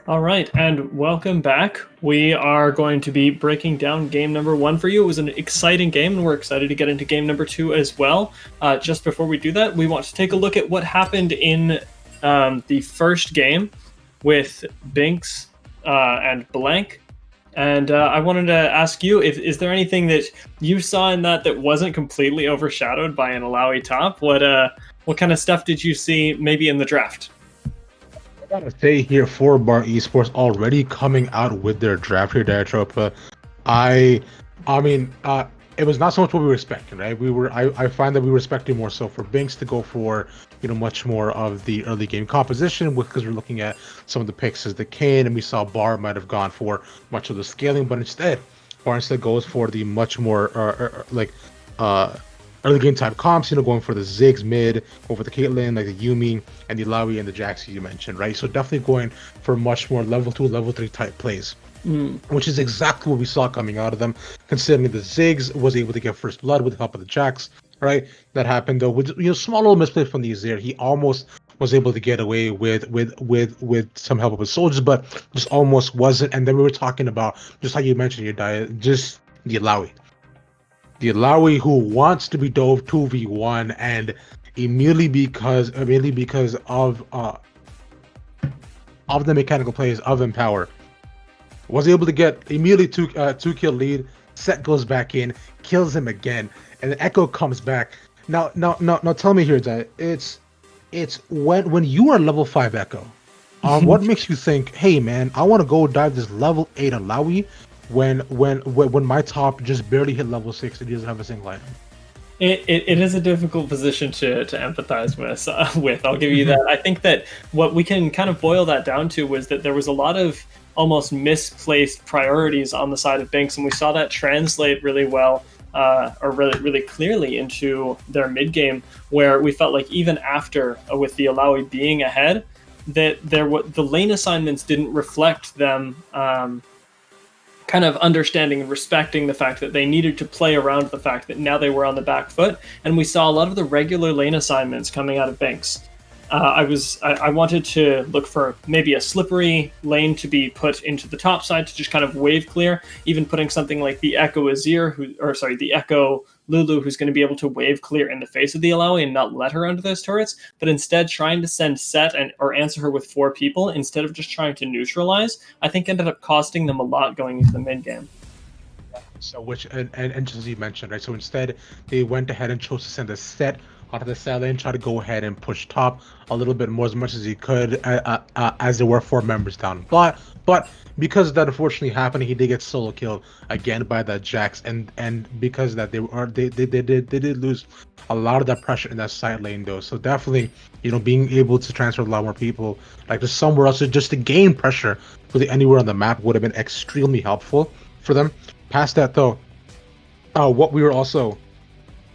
All right, and welcome back. We are going to be breaking down game number one for you. It was an exciting game, and we're excited to get into game number two as well. Just before we do that, we want to take a look at what happened in the first game with Binks and Blank. And I wanted to ask you, is there anything that you saw in that wasn't completely overshadowed by an Alawi top? What kind of stuff did you see maybe in the draft? I gotta say here for Bar Esports already coming out with their draft here, Diatropa. I, I mean, it was not so much what we were expecting, right? I find that we were expecting more so for Binks to go for, much more of the early game composition because we're looking at some of the picks as the Kane, and we saw Bar might have gone for much of the scaling, but Bar instead goes for the much more uh early game type comps, going for the Ziggs mid, over the Caitlyn, like the Yumi and the Lawi and the Jax you mentioned, right? So definitely going for much more level 2, level 3 type plays. Which is exactly what we saw coming out of them, considering the Ziggs was able to get first blood with the help of the Jax, right? That happened though with small little misplay from the Azir. He almost was able to get away with some help of his soldiers, but just almost wasn't. And then we were talking about just how you mentioned your diet, just the Alawi. The Alawi who wants to be dove 2v1 and immediately because of the mechanical plays of Empower was able to get immediately two kill lead. Set goes back in, kills him again, and the Echo comes back. Now, tell me here that it's when you are level 5 Echo. What makes you think, hey man, I want to go dive this level 8 Alawi when my top just barely hit level 6 and he doesn't have a single item? It is a difficult position to empathize with. I'll give you that. I think that what we can kind of boil that down to was that there was a lot of almost misplaced priorities on the side of Binks, and we saw that translate really well, or really clearly into their mid game, where we felt like even after with the Alawi being ahead, that the lane assignments didn't reflect them. Kind of understanding and respecting the fact that they needed to play around the fact that now they were on the back foot, and we saw a lot of the regular lane assignments coming out of Binks. I wanted to look for maybe a slippery lane to be put into the top side to just kind of wave clear, even putting something like the Echo Azir, the Echo Lulu, who's going to be able to wave clear in the face of the Alawi and not let her under those turrets, but instead trying to send Set or answer her with 4 people instead of just trying to neutralize, I think ended up costing them a lot going into the mid game. So which and just as you mentioned, right? So instead they went ahead and chose to send a Set onto the side lane, try to go ahead and push top a little bit more as much as he could, as there were 4 members down. But because that unfortunately happened, he did get solo killed again by that Jax, and because that they did lose a lot of that pressure in that side lane though. So definitely, being able to transfer a lot more people like to somewhere else just to gain pressure really anywhere on the map would have been extremely helpful for them. Past that though, what we were also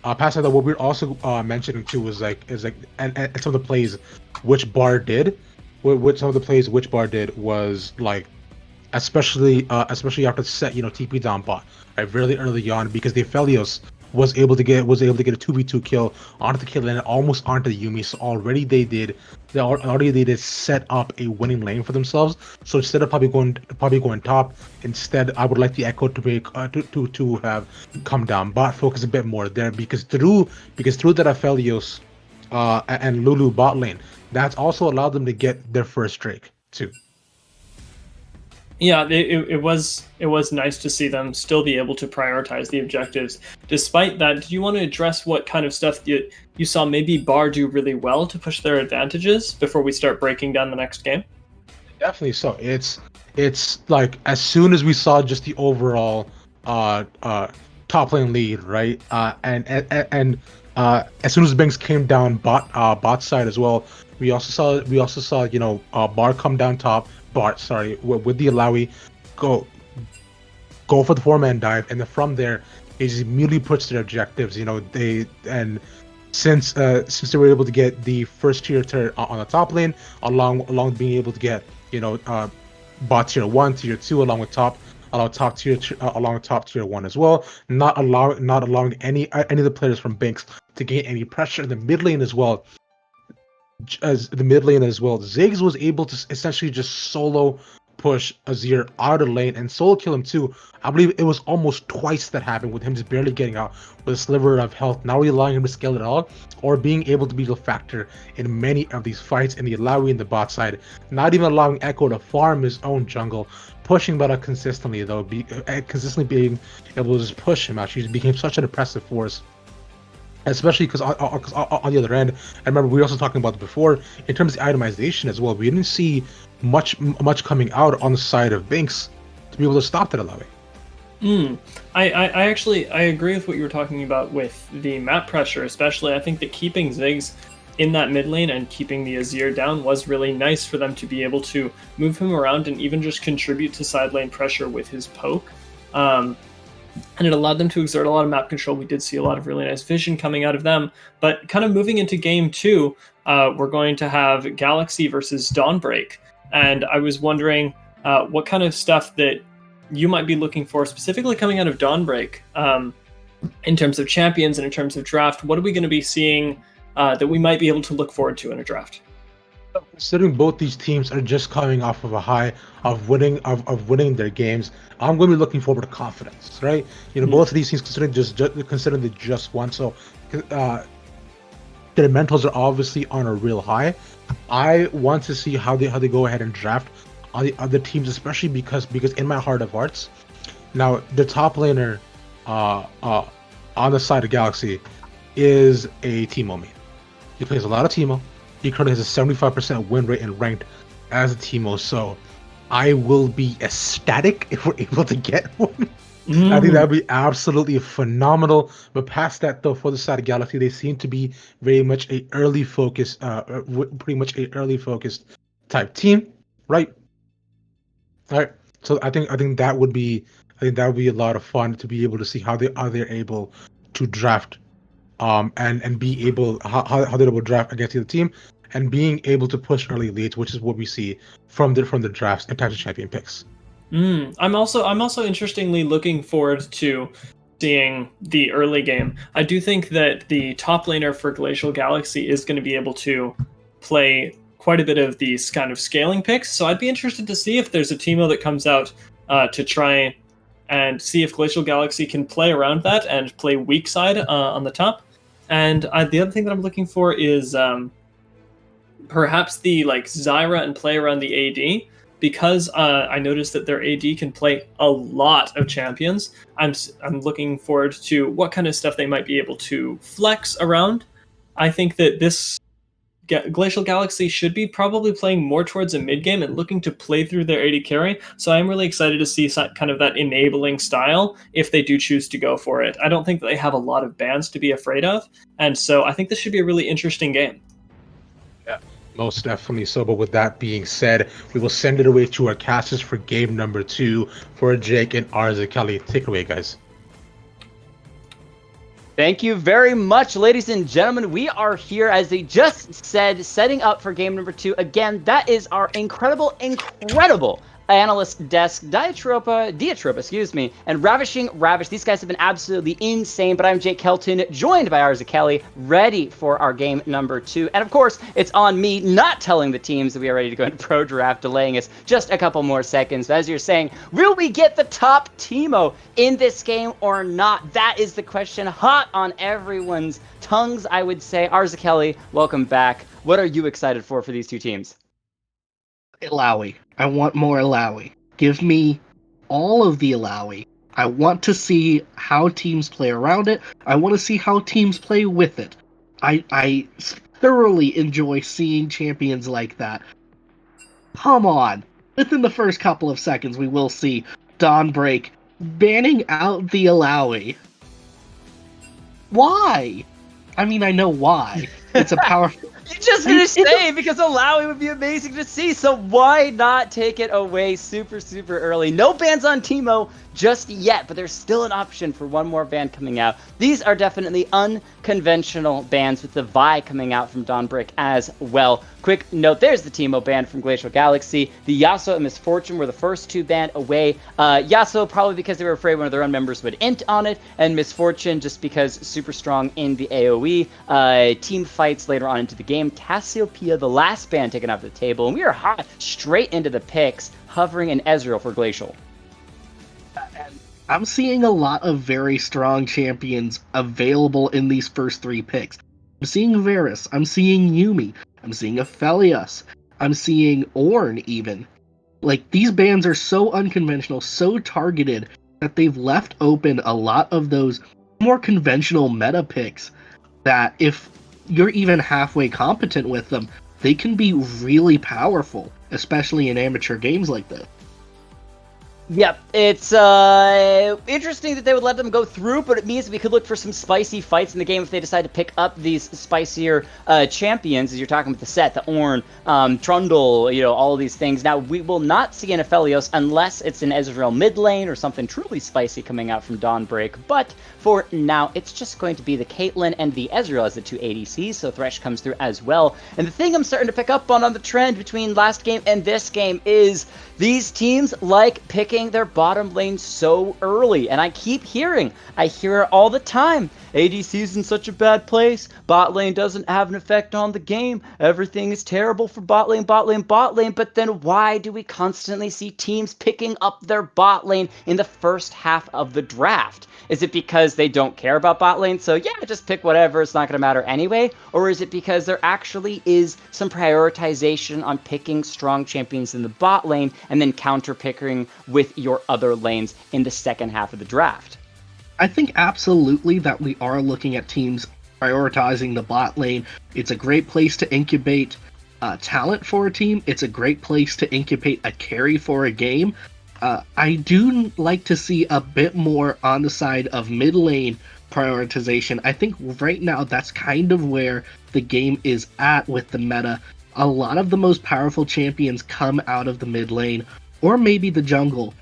what we were also mentioning too was and some of the plays which Bar did, what some of the plays which Bar did was like, especially after Set TP down bot right really early on, because the Aphelios was able to get a 2v2 kill onto the kill and almost onto the Yumi. So already they did set up a winning lane for themselves. So instead of probably going top, instead I would like the Echo to make to have come down bot, focus a bit more there, because through that Aphelios and Lulu bot lane, that's also allowed them to get their first Drake too. Yeah, it was nice to see them still be able to prioritize the objectives. Despite that, do you want to address what kind of stuff you saw maybe Bar do really well to push their advantages before we start breaking down the next game? Definitely. So it's like as soon as we saw just the overall top lane lead, right? And as soon as Banks came down bot side as well, we also saw Bar come down top. Bart, sorry, with the Alawi, go for the 4-man dive, and then from there, it just immediately puts their objectives. Since they were able to get the first tier turret on the top lane, along being able to get bot tier 1, tier 2, along with top tier 1 as well, not allowing any of the players from Banks to gain any pressure in the mid lane as well. as the mid lane as well. Ziggs was able to essentially just solo push Azir out of lane and solo kill him too. I believe it was almost twice that happened with him just barely getting out with a sliver of health, not really allowing him to scale at all, or being able to be a factor in many of these fights in the Alawi and the bot side, not even allowing Echo to farm his own jungle, pushing Meta consistently though, consistently being able to just push him out. She became such an impressive force. Especially because on the other end, I remember we were also talking about it before, in terms of itemization as well, we didn't see much coming out on the side of Binks to be able to stop that Alawi. I agree with what you were talking about with the map pressure, especially. I think that keeping Ziggs in that mid lane and keeping the Azir down was really nice for them to be able to move him around and even just contribute to side lane pressure with his poke. And it allowed them to exert a lot of map control. We did see a lot of really nice vision coming out of them. But kind of moving into game 2, we're going to have Galaxy versus Dawnbreak. And I was wondering what kind of stuff that you might be looking for, specifically coming out of Dawnbreak, in terms of champions and in terms of draft. What are we going to be seeing that we might be able to look forward to in a draft? Considering both these teams are just coming off of a high of winning their games, I'm going to be looking forward to confidence, right? Both of these teams considering they just won, so their mentals are obviously on a real high. I want to see how they go ahead and draft on the other teams, especially because in my heart of hearts, now the top laner on the side of Galaxy is a Teemo main. He plays a lot of Teemo. He currently has a 75% win rate and ranked as a Teemo, so I will be ecstatic if we're able to get one. I think that would be absolutely phenomenal. But past that, though, for the side of Galaxy, they seem to be very much a early focused, pretty much a early focused type team, right? All right. So I think that would be a lot of fun to be able to see how they're able to draft, and be able how they're able to draft against the other team, and being able to push early leads, which is what we see from the drafts and types of champion picks. I'm also interestingly looking forward to seeing the early game. I do think that the top laner for Glacial Galaxy is going to be able to play quite a bit of these kind of scaling picks. So I'd be interested to see if there's a Teemo that comes out to try and see if Glacial Galaxy can play around that and play weak side on the top. And the other thing that I'm looking for is perhaps the Zyra and play around the AD, because I noticed that their AD can play a lot of champions. I'm looking forward to what kind of stuff they might be able to flex around. I think that this Glacial Galaxy should be probably playing more towards a mid game and looking to play through their AD carry. So I'm really excited to see kind of that enabling style if they do choose to go for it. I don't think that they have a lot of bans to be afraid of, and so I think this should be a really interesting game. Yeah, most definitely so. But with that being said, we will send it away to our casters for game number 2 for Jake and Arza Kelly. Take it away, guys. Thank you very much, ladies and gentlemen. We are here, as they just said, setting up for game number 2. Again, that is our incredible analyst desk, Diatropa, and Ravishing Ravish. These guys have been absolutely insane, but I'm Jake Kelton, joined by Arza Kelly, ready for our game number 2. And of course, it's on me not telling the teams that we are ready to go into pro draft, delaying us just a couple more seconds. But as you're saying, will we get the top Teemo in this game or not? That is the question hot on everyone's tongues, I would say. Arza Kelly, welcome back. What are you excited for these two teams? Alawi. I want more Alawi. Give me all of the Alawi. I want to see how teams play around it. I want to see how teams play with it. I thoroughly enjoy seeing champions like that. Come on. Within the first couple of seconds, we will see Dawnbreak banning out the Alawi. Why? I mean, I know why. It's a powerful... You're just going to say because Alawi would be amazing to see, so why not take it away super early? No bans on Teemo, just yet, but there's still an option for one more ban coming out. These are definitely unconventional bans, with the Vi coming out from Dawnbreak as well. Quick note, there's the Teemo ban from Glacial Galaxy. The Yasuo and Misfortune were the first two banned away. Yasuo probably because they were afraid one of their own members would int on it, and Misfortune just because super strong in the AoE. Team fights later on into the game. Cassiopeia, the last ban taken off the table, and we are hot straight into the picks, hovering in Ezreal for Glacial. I'm seeing a lot of very strong champions available in these first 3 picks. I'm seeing Varus, I'm seeing Yuumi, I'm seeing Aphelios, I'm seeing Ornn even. Like, these bans are so unconventional, so targeted, that they've left open a lot of those more conventional meta picks that if you're even halfway competent with them, they can be really powerful, especially in amateur games like this. Yep, it's interesting that they would let them go through, but it means we could look for some spicy fights in the game if they decide to pick up these spicier champions, as you're talking about the set, the Ornn, Trundle, you know, all of these things. Now, we will not see an Aphelios unless it's an Ezreal mid lane or something truly spicy coming out from Dawnbreak, but for now, it's just going to be the Caitlyn and the Ezreal as the 2 ADCs, so Thresh comes through as well. And the thing I'm starting to pick up on the trend between last game and this game is these teams like picking their bottom lane so early, and I hear it all the time. ADC's in such a bad place, bot lane doesn't have an effect on the game, everything is terrible for bot lane, but then why do we constantly see teams picking up their bot lane in the first half of the draft? Is it because they don't care about bot lane, so yeah, just pick whatever, it's not going to matter anyway? Or is it because there actually is some prioritization on picking strong champions in the bot lane and then counter-picking with your other lanes in the second half of the draft? I think absolutely that we are looking at teams prioritizing the bot lane. It's a great place to incubate talent for a team. It's a great place to incubate a carry for a game. I do like to see a bit more on the side of mid lane prioritization. I think right now that's kind of where the game is at with the meta. A lot of the most powerful champions come out of the mid lane, or maybe the jungle.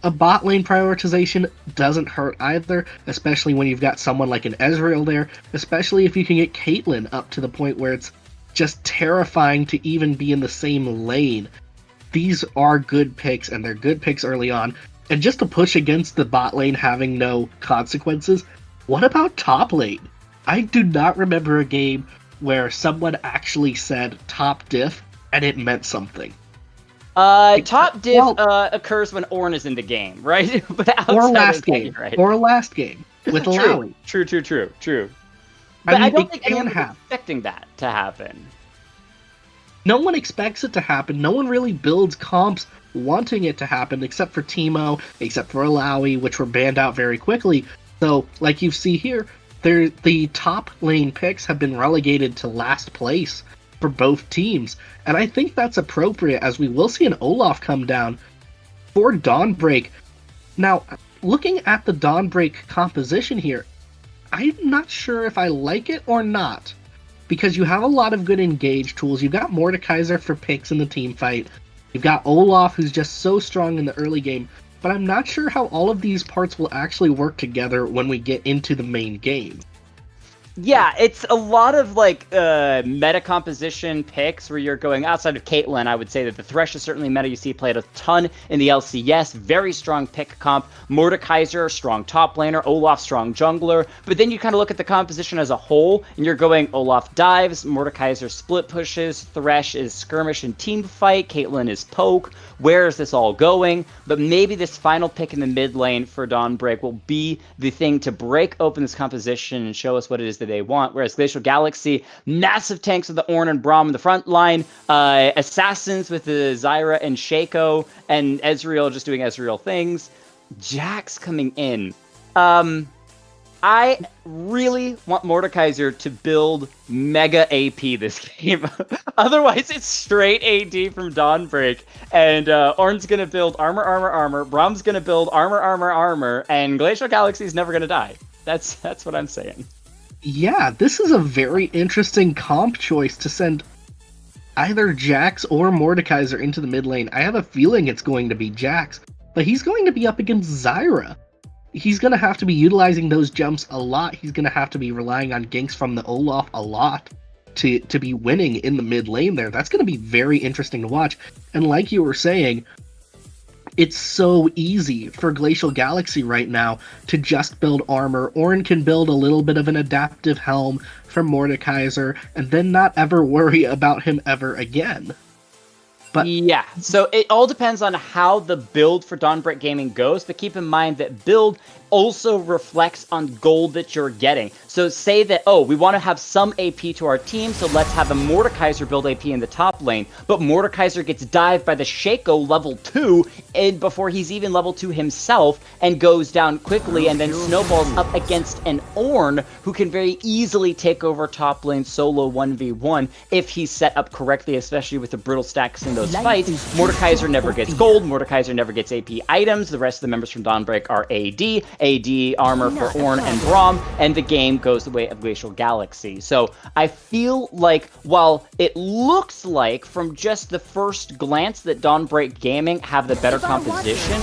A bot lane prioritization doesn't hurt either, especially when you've got someone like an Ezreal there, especially if you can get Caitlyn up to the point where it's just terrifying to even be in the same lane. These are good picks, and they're good picks early on. And just to push against the bot lane having no consequences, what about top lane? I do not remember a game where someone actually said top diff and it meant something. Top diff occurs when Ornn is in the game, right? But or last game, right? Or last game with Alawi. True. But I don't think anyone was expecting that to happen. No one expects it to happen. No one really builds comps wanting it to happen, except for Teemo, except for Alawi, which were banned out very quickly. So, like you see here, the top lane picks have been relegated to last place for both teams. And I think that's appropriate, as we will see an Olaf come down for Dawnbreak. Now, looking at the Dawnbreak composition here, I'm not sure if I like it or not. Because you have a lot of good engage tools. You've got Mordekaiser for picks in the team fight. You've got Olaf, who's just so strong in the early game. But I'm not sure how all of these parts will actually work together when we get into the main game. Yeah, it's a lot of like meta composition picks where you're going outside of Caitlyn. I would say that the Thresh is certainly meta. You see played a ton in the LCS. Very strong pick comp. Mordekaiser, strong top laner. Olaf, strong jungler. But then you kind of look at the composition as a whole, and you're going Olaf dives, Mordekaiser split pushes, Thresh is skirmish and team fight, Caitlyn is poke. Where is this all going? But maybe this final pick in the mid lane for Dawnbreak will be the thing to break open this composition and show us what it is that they want. Whereas Glacial Galaxy, massive tanks with the Ornn and Braum in the front line, assassins with the Zyra and Shaco, and Ezreal just doing Ezreal things. Jax coming in. I really want Mordekaiser to build mega AP this game. Otherwise, it's straight AD from Dawnbreak. And Ornn's going to build armor. Braum's going to build armor. And Glacial Galaxy's never going to die. That's what I'm saying. Yeah, this is a very interesting comp choice to send either Jax or Mordekaiser into the mid lane. I have a feeling it's going to be Jax. but he's going to be up against Zyra. He's going to have to be utilizing those jumps a lot. He's going to have to be relying on ganks from the Olaf a lot to be winning in the mid lane there. That's going to be very interesting to watch. And like you were saying, it's so easy for Glacial Galaxy right now to just build armor. Ornn can build a little bit of an adaptive helm from Mordekaiser and then not ever worry about him ever again. But yeah, so it all depends on how the build for Dawnbreak Gaming goes, but keep in mind that build also reflects on gold that you're getting. So say that, oh, we want to have some AP to our team, so let's have a Mordekaiser build AP in the top lane, but Mordekaiser gets dived by the Shaco level 2 and before he's even level 2 himself and goes down quickly and then snowballs up against an Ornn who can very easily take over top lane solo 1v1 if he's set up correctly, especially with the brutal stacks in those fights. Mordekaiser never gets gold, Mordekaiser never gets AP items, the rest of the members from Dawnbreak are AD armor for Ornn and Braum, and the game goes the way of Glacial Galaxy. So I feel like while it looks like from just the first glance that Dawnbreak Gaming have the better composition,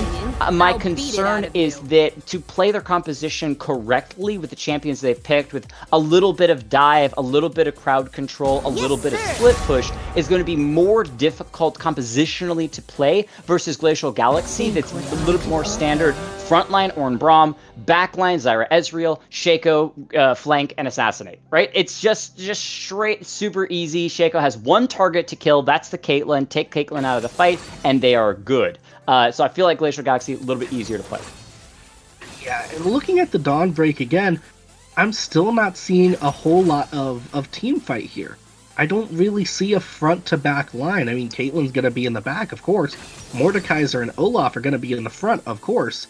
my concern is that to play their composition correctly with the champions they've picked, with a little bit of dive, a little bit of crowd control, a little bit of split push, is going to be more difficult compositionally to play versus Glacial Galaxy that's a little bit more standard. Frontline, Ornn Braum, backline, Zyra Ezreal, Shaco, flank, and assassinate, right? It's just straight, super easy. Shaco has one target to kill, that's the Caitlyn. Take Caitlyn out of the fight, and they are good. So I feel like Glacial Galaxy a little bit easier to play. yeah, and looking at the Dawnbreak again, I'm still not seeing a whole lot of team fight here. I don't really see a front-to-back line. I mean, Caitlyn's going to be in the back, of course. Mordekaiser and Olaf are going to be in the front, of course.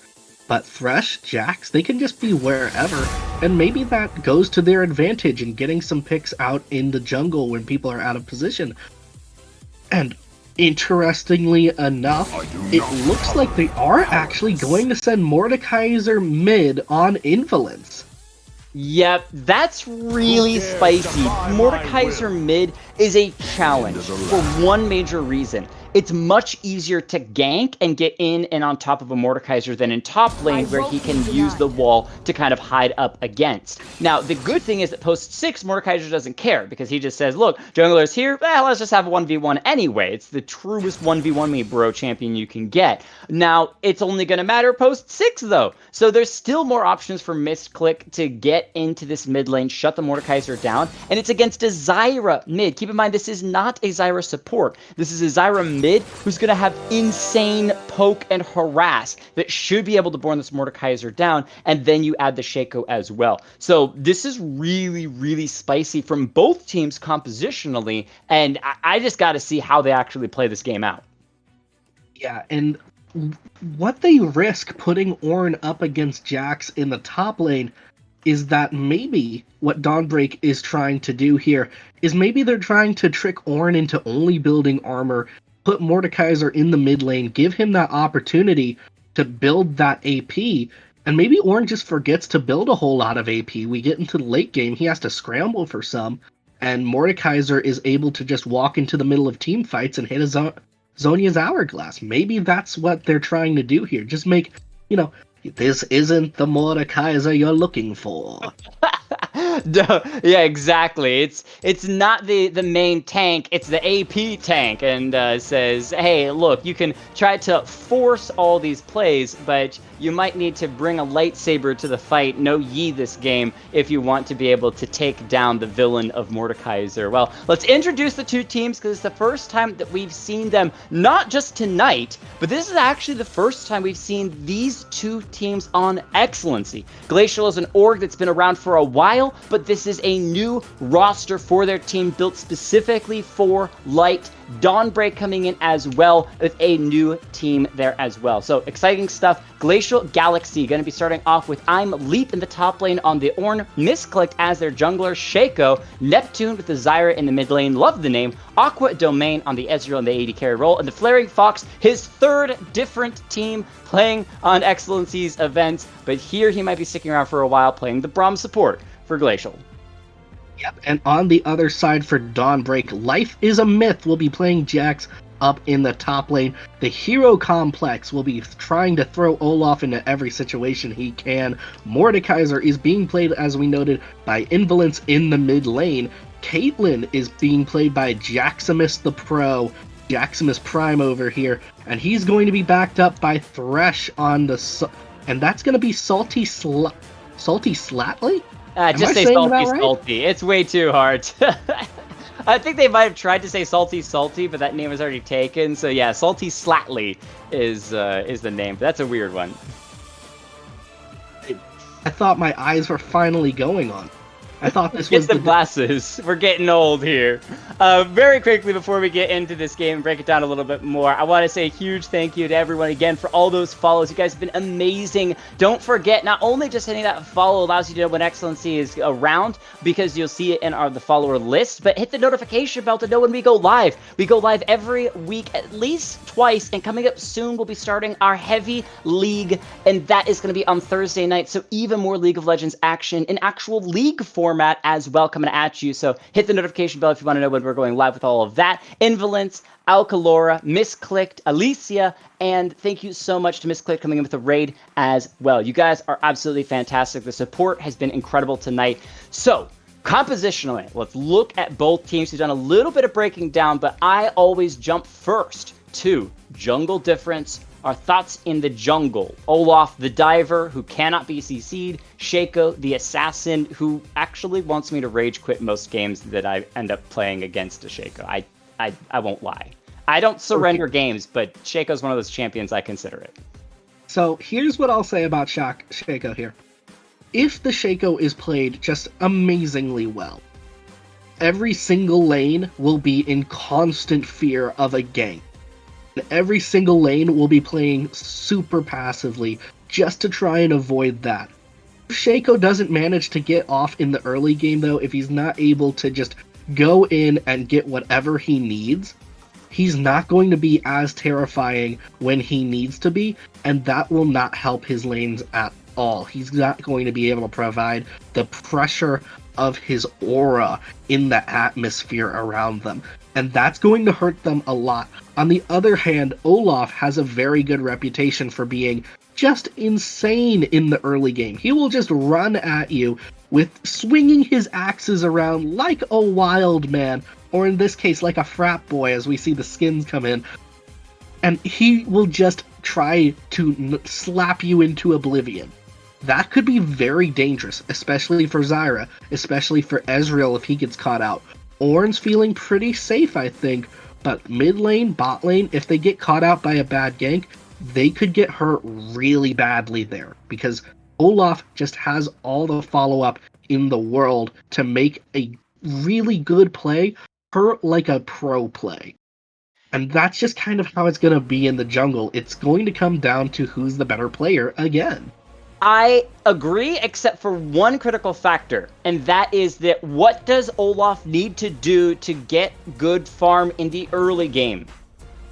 But Thresh, Jax, they can just be wherever, and maybe that goes to their advantage in getting some picks out in the jungle when people are out of position. And interestingly enough, it looks like they are actually going to send Mordekaiser mid on Invalence. Yep, that's really spicy. Mordekaiser mid is a challenge for one major reason. It's much easier to gank and get in and on top of a Mordekaiser than in top lane where he can use the wall to kind of hide up against. Now, the good thing is that post 6, Mordekaiser doesn't care because he just says, look, jungler's here, let's just have a 1v1 anyway. It's the truest 1v1 me bro champion you can get. Now, it's only going to matter post 6 though. So there's still more options for Misclick to get into this mid lane, shut the Mordekaiser down, and it's against a Zyra mid. Keep in mind, this is not a Zyra support. This is a Zyra mid who's going to have insane poke and harass that should be able to burn this Mordekaiser down, and then you add the Shaco as well. So this is really, really spicy from both teams compositionally, and I just got to see how they actually play this game out. Yeah, and what they risk putting Ornn up against Jax in the top lane is that maybe what Dawnbreak is trying to do here is maybe they're trying to trick Ornn into only building armor, put Mordekaiser in the mid lane, give him that opportunity to build that AP, and maybe Ornn just forgets to build a whole lot of AP. We get into the late game, he has to scramble for some, and Mordekaiser is able to just walk into the middle of team fights and hit a Zhonya's Hourglass. Maybe that's what they're trying to do here. Just make, this isn't the Mordekaiser you're looking for. Yeah, exactly. It's not the main tank, it's the AP tank, and says, hey, look, you can try to force all these plays, but you might need to bring a lightsaber to the fight, know ye this game, if you want to be able to take down the villain of Mordekaiser. Well, let's introduce the two teams, because it's the first time that we've seen them, not just tonight, but this is actually the first time we've seen these two teams on XLNC. Glacial is an org that's been around for a while, but this is a new roster for their team built specifically for Light. Dawnbreak coming in as well with a new team there as well. So exciting stuff. Glacial Galaxy going to be starting off with I'm Leap in the top lane on the Ornn, Misclicked as their jungler Shaco, Neptune with the Zyra in the mid lane, love the name, Aqua Domain on the Ezreal and the AD carry role, and the Flaring Fox, his third different team playing on XLNC's events, but here he might be sticking around for a while playing the Braum support for Glacial. Yep, and on the other side for Dawnbreak, Life is a Myth will be playing Jax up in the top lane. The hero complex will be trying to throw Olaf into every situation he can. Mordekaiser is being played, as we noted, by Invalence in the mid lane. Caitlyn is being played by Jaximus the Pro, Jaximus Prime over here, and he's going to be backed up by Thresh on the... And that's going to be Salty Slatly? Just say Salty Salty. It's way too hard. I think they might have tried to say Salty Salty, but that name was already taken. So yeah, Salty Slatly is the name. But that's a weird one. I thought my eyes were finally going on. I thought this was the glasses. We're getting old here. Very quickly before we get into this game and break it down a little bit more, I want to say a huge thank you to everyone again for all those follows. You guys have been amazing. Don't forget, not only just hitting that follow allows you to know when XLNC is around, because you'll see it in the follower list, but hit the notification bell to know when we go live. We go live every week, at least twice, and coming up soon we'll be starting our Heavy League, and that is going to be on Thursday night, so even more League of Legends action in actual league format as well coming at you. So hit the notification bell if you want to know when we're going live with all of that. Invalence, Alcalora, Misclicked, Alicia, and thank you so much to Misclicked coming in with a raid as well. You guys are absolutely fantastic. The support has been incredible tonight. So compositionally, let's look at both teams. We've done a little bit of breaking down, but I always jump first to jungle difference. Our thoughts in the jungle. Olaf, the diver, who cannot be CC'd. Shaco, the assassin, who actually wants me to rage quit most games that I end up playing against a Shaco. I won't lie. I don't surrender games, but Shaco's one of those champions I consider it. So here's what I'll say about Shaco here. If the Shaco is played just amazingly well, every single lane will be in constant fear of a gank. Every single lane will be playing super passively just to try and avoid that. If Shaco doesn't manage to get off in the early game, though, if he's not able to just go in and get whatever he needs, he's not going to be as terrifying when he needs to be, and that will not help his lanes at all. He's not going to be able to provide the pressure of his aura in the atmosphere around them, and that's going to hurt them a lot. On the other hand, Olaf has a very good reputation for being just insane in the early game. He will just run at you with swinging his axes around like a wild man, or in this case like a frat boy as we see the skins come in, and he will just try to slap you into oblivion. That could be very dangerous, especially for Zyra, especially for Ezreal if he gets caught out. Ornn's feeling pretty safe, I think, but mid lane, bot lane, if they get caught out by a bad gank, they could get hurt really badly there, because Olaf just has all the follow-up in the world to make a really good play hurt like a pro play. And that's just kind of how it's going to be in the jungle. It's going to come down to who's the better player again. I agree, except for one critical factor, and that is that what does Olaf need to do to get good farm in the early game?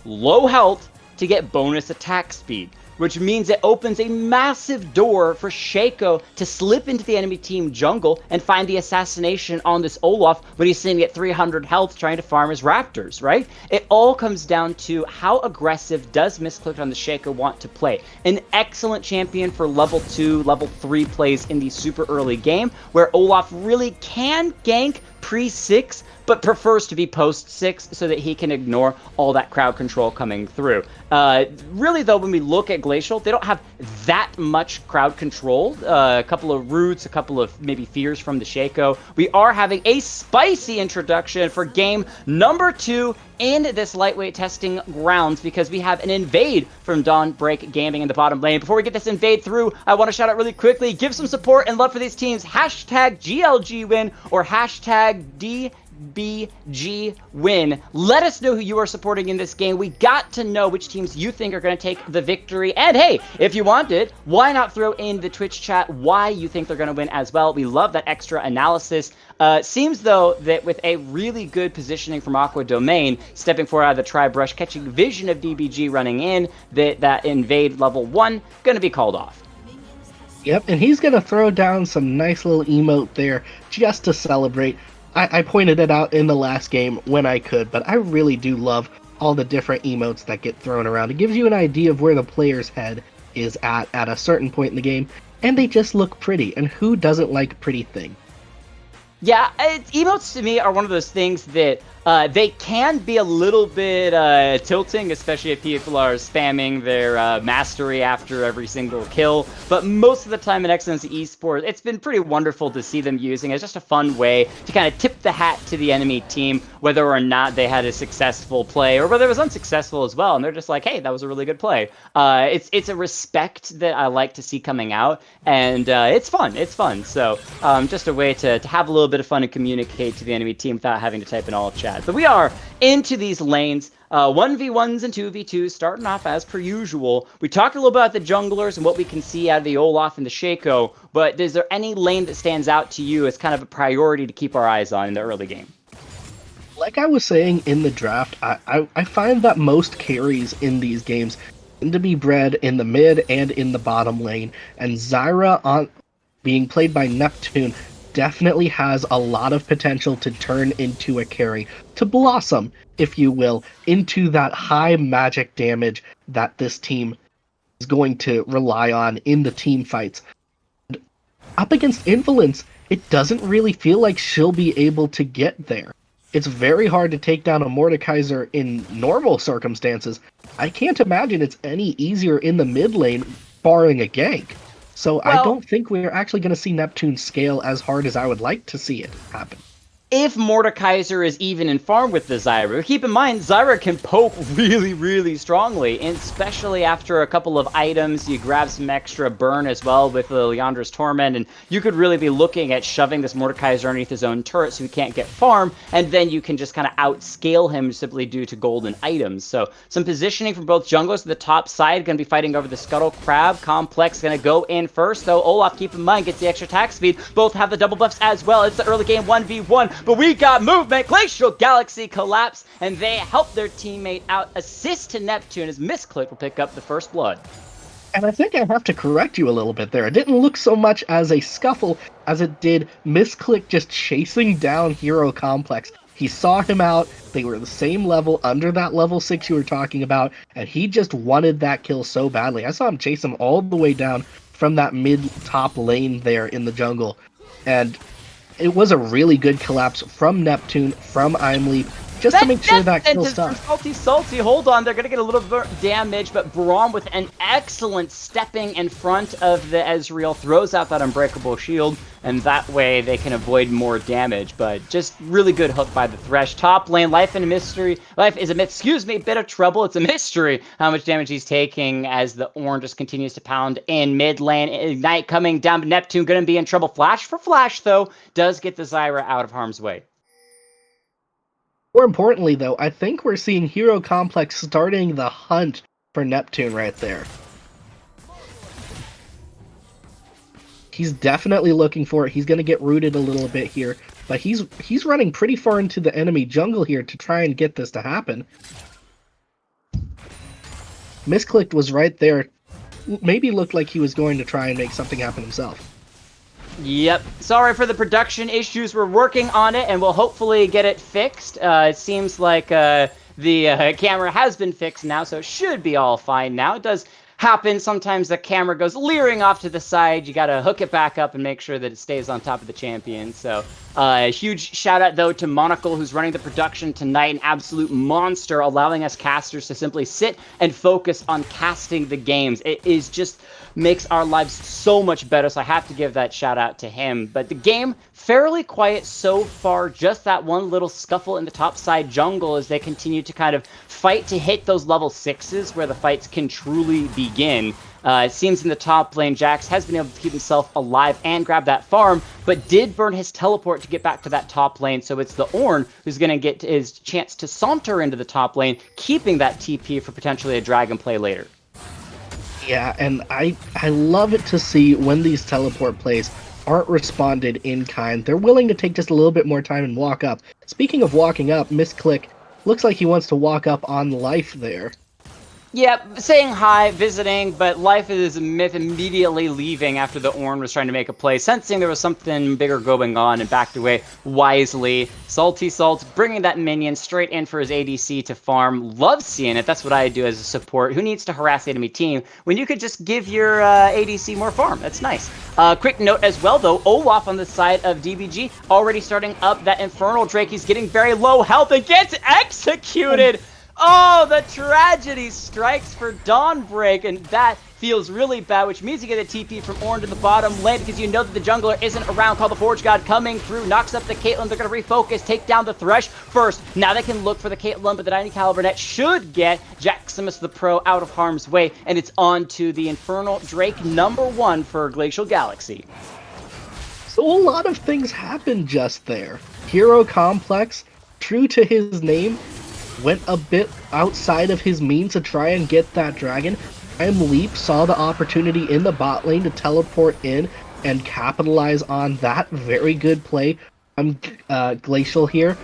Low health to get bonus attack speed, which means it opens a massive door for Shaco to slip into the enemy team jungle and find the assassination on this Olaf when he's sitting at 300 health trying to farm his raptors, right? It all comes down to how aggressive does Misclicked on the Shaco want to play. An excellent champion for level 2, level 3 plays in the super early game, where Olaf really can gank pre-6, but prefers to be post-6 so that he can ignore all that crowd control coming through. Really, though, when we look at Glacial, they don't have that much crowd control. A couple of roots, a couple of maybe fears from the Shaco. We are having a spicy introduction for game number 2 in this lightweight testing grounds, because we have an invade from Dawnbreak Gaming in the bottom lane. Before we get this invade through, I want to shout out really quickly, give some support and love for these teams. Hashtag GLG win or hashtag DBG win. Let us know who you are supporting in this game. We got to know which teams you think are going to take the victory. And hey, if you want it, why not throw in the Twitch chat why you think they're going to win as well. We love that extra analysis. Seems, though, that with a really good positioning from Aqua Domain, stepping forward out of the tri-brush, catching vision of DBG running in, that invade level 1, going to be called off. Yep, and he's going to throw down some nice little emote there just to celebrate. I pointed it out in the last game when I could, but I really do love all the different emotes that get thrown around. It gives you an idea of where the player's head is at a certain point in the game, and they just look pretty. And who doesn't like a pretty thing? Yeah, emotes to me are one of those things that they can be a little bit tilting, especially if people are spamming their mastery after every single kill. But most of the time in XLNC Esports, it's been pretty wonderful to see them using. It's just a fun way to kind of tip the hat to the enemy team, whether or not they had a successful play or whether it was unsuccessful as well. And they're just like, hey, that was a really good play. It's a respect that I like to see coming out, and it's fun. It's fun. So just a way to have a little bit of fun and communicate to the enemy team without having to type in all chat. But we are into these lanes, 1v1s and 2v2s, starting off as per usual. We talked a little about the junglers and what we can see out of the Olaf and the Shaco, but is there any lane that stands out to you as kind of a priority to keep our eyes on in the early game? Like I was saying in the draft, I find that most carries in these games tend to be bred in the mid and in the bottom lane, and Zyra, being played by Neptune, definitely has a lot of potential to turn into a carry, to blossom, if you will, into that high magic damage that this team is going to rely on in the team fights. And up against Invalence, it doesn't really feel like she'll be able to get there. It's very hard to take down a Mordekaiser in normal circumstances. I can't imagine it's any easier in the mid lane, barring a gank. So I don't think we're actually going to see Neptune scale as hard as I would like to see it happen. If Mordekaiser is even in farm with the Zyra, keep in mind, Zyra can poke really, really strongly, and especially after a couple of items, you grab some extra burn as well with the Leandra's Torment, and you could really be looking at shoving this Mordekaiser underneath his own turret so he can't get farm, and then you can just kind of outscale him simply due to golden items. So some positioning from both junglers to the top side, going to be fighting over the Scuttle Crab. Complex going to go in first, though. Olaf, keep in mind, gets the extra attack speed. Both have the double buffs as well. It's the early game 1v1. But we got movement. Glacial Galaxy collapse, and they help their teammate out. Assist to Neptune as Misclick will pick up the first blood. And I think I have to correct you a little bit there. It didn't look so much as a scuffle as it did Misclick just chasing down Hero Complex. He saw him out. They were the same level, under that level 6 you were talking about, and he just wanted that kill so badly. I saw him chase him all the way down from that mid-top lane there in the jungle. And it was a really good collapse from Neptune, from Imley, just to make sure that kill stuck. Salty, hold on, they're going to get a little bit damage, but Braum with an excellent stepping in front of the Ezreal throws out that Unbreakable Shield, and that way they can avoid more damage, but just really good hook by the Thresh. Top lane, Life is a myth, bit of trouble, it's a mystery how much damage he's taking as the Ornn just continues to pound in mid lane. Ignite coming down, but Neptune going to be in trouble. Flash for Flash, though, does get the Zyra out of harm's way. More importantly, though, I think we're seeing Hero Complex starting the hunt for Neptune right there. He's definitely looking for it. He's going to get rooted a little bit here, but he's running pretty far into the enemy jungle here to try and get this to happen. Misclicked was right there. Maybe looked like he was going to try and make something happen himself. Yep. Sorry for the production issues. We're working on it, and we'll hopefully get it fixed. It seems like the camera has been fixed now, so it should be all fine now. It does happen. Sometimes the camera goes leering off to the side. You got to hook it back up and make sure that it stays on top of the champion. So a huge shout out, though, to Monocle, who's running the production tonight. An absolute monster, allowing us casters to simply sit and focus on casting the games. It is just makes our lives so much better, so I have to give that shout out to him. But the game, fairly quiet so far, just that one little scuffle in the top side jungle as they continue to kind of fight to hit those level 6s where the fights can truly begin. It seems in the top lane, Jax has been able to keep himself alive and grab that farm, but did burn his teleport to get back to that top lane, so it's the Ornn who's going to get his chance to saunter into the top lane, keeping that TP for potentially a dragon play later. Yeah, and I love it to see when these teleport plays aren't responded in kind. They're willing to take just a little bit more time and walk up. Speaking of walking up, Misclick looks like he wants to walk up on Life there. Yeah, saying hi, visiting, but life is a myth, immediately leaving after the Ornn was trying to make a play, sensing there was something bigger going on and backed away wisely. Salty Salts bringing that minion straight in for his ADC to farm. Love seeing it. That's what I do as a support. Who needs to harass the enemy team when you could just give your ADC more farm? That's nice. Quick note as well, though, Olaf on the side of DBG already starting up that Infernal Drake. He's getting very low health and gets executed. Oh, the tragedy strikes for Dawnbreak, and that feels really bad, which means you get a TP from Ornn to the bottom lane because you know that the jungler isn't around. Call the Forge God coming through, knocks up the Caitlyn. They're going to refocus, take down the Thresh first. Now they can look for the Caitlyn, but the 90 caliber net should get Jaximus the Pro out of harm's way, and it's on to the Infernal Drake #1 for Glacial Galaxy. So a lot of things happened just there. Hero Complex, true to his name, went a bit outside of his means to try and get that dragon. Leap saw the opportunity in the bot lane to teleport in and capitalize on that. Very good play. Glacial here.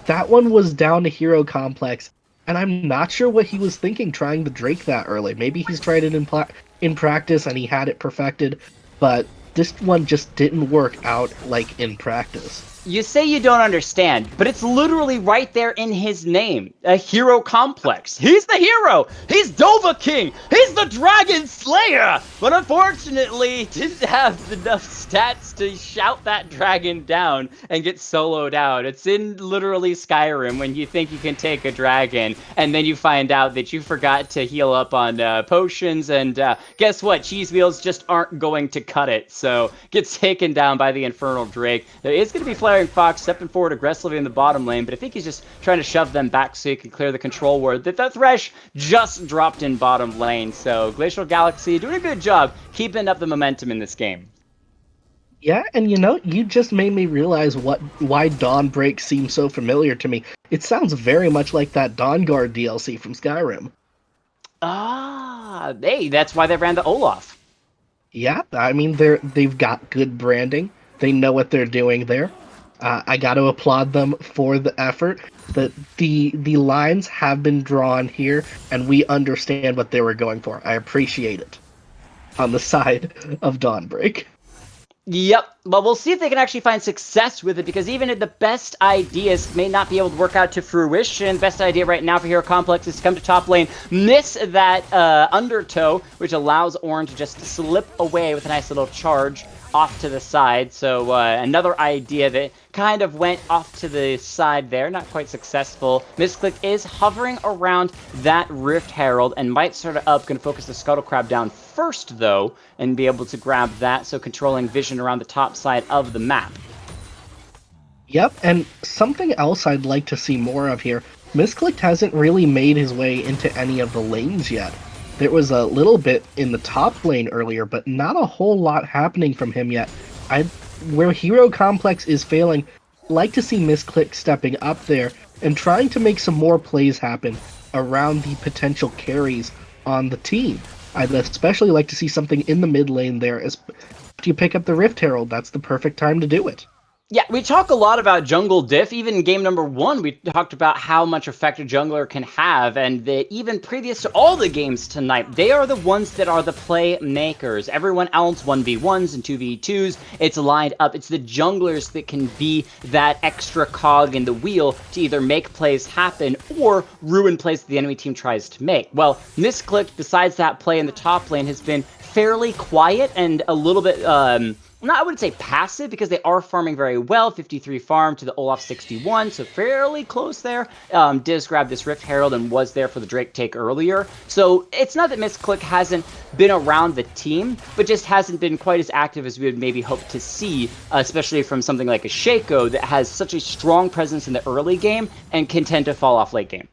That one was down to Hero Complex, and I'm not sure what he was thinking trying the Drake that early. Maybe he's tried it in practice and he had it perfected, but this one just didn't work out like in practice. You say you don't understand, but it's literally right there in his name. A Hero Complex. He's the hero! He's Dova King! He's the Dragon Slayer! But unfortunately, didn't have enough stats to shout that dragon down and get soloed out. It's in literally Skyrim when you think you can take a dragon, and then you find out that you forgot to heal up on potions, and guess what? Cheese wheels just aren't going to cut it, so gets taken down by the Infernal Drake. There is going to be Flaring Fox stepping forward aggressively in the bottom lane, but I think he's just trying to shove them back so he can clear the control ward. That Thresh just dropped in bottom lane, so Glacial Galaxy doing a good job keeping up the momentum in this game. Yeah, and you just made me realize why Dawnbreak seems so familiar to me. It sounds very much like that Dawnguard DLC from Skyrim. Ah, hey, that's why they ran the Olaf. Yeah, I mean they've got good branding. They know what they're doing there. I got to applaud them for the effort. The lines have been drawn here, and we understand what they were going for. I appreciate it. On the side of Dawnbreak. Yep, but we'll see if they can actually find success with it, because even the best ideas may not be able to work out to fruition. Best idea right now for Hero Complex is to come to top lane, miss that undertow, which allows Ornn to just slip away with a nice little charge off to the side. So another idea that kind of went off to the side there, not quite successful. Misclick is hovering around that Rift Herald and might start up, going to focus the Scuttle Crab down first though, and be able to grab that, so controlling vision around the top side of the map. Yep, and something else I'd like to see more of here. Misclick hasn't really made his way into any of the lanes yet. There was a little bit in the top lane earlier, but not a whole lot happening from him yet. Where Hero Complex is failing, like to see Misclick stepping up there and trying to make some more plays happen around the potential carries on the team. I'd especially like to see something in the mid lane there. As if you pick up the Rift Herald, that's the perfect time to do it. Yeah, we talk a lot about jungle diff. Even in game #1, we talked about how much effect a jungler can have, and that even previous to all the games tonight, they are the ones that are the playmakers. Everyone else, 1v1s and 2v2s, it's lined up. It's the junglers that can be that extra cog in the wheel to either make plays happen or ruin plays that the enemy team tries to make. Well, Misclick, besides that play in the top lane, has been fairly quiet and a little bit... I wouldn't say passive, because they are farming very well. 53 farm to the Olaf 61, so fairly close there. Diz grabbed this Rift Herald and was there for the Drake take earlier. So it's not that Misclick hasn't been around the team, but just hasn't been quite as active as we would maybe hope to see, especially from something like a Shaco that has such a strong presence in the early game and can tend to fall off late game.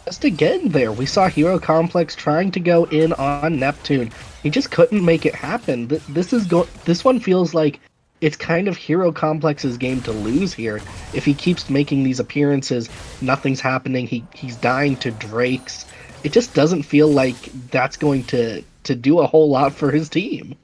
Just again there, we saw Hero Complex trying to go in on Neptune. He just couldn't make it happen. This one feels like it's kind of Hero Complex's game to lose here. If he keeps making these appearances, nothing's happening. He's dying to Drakes. It just doesn't feel like that's going to do a whole lot for his team.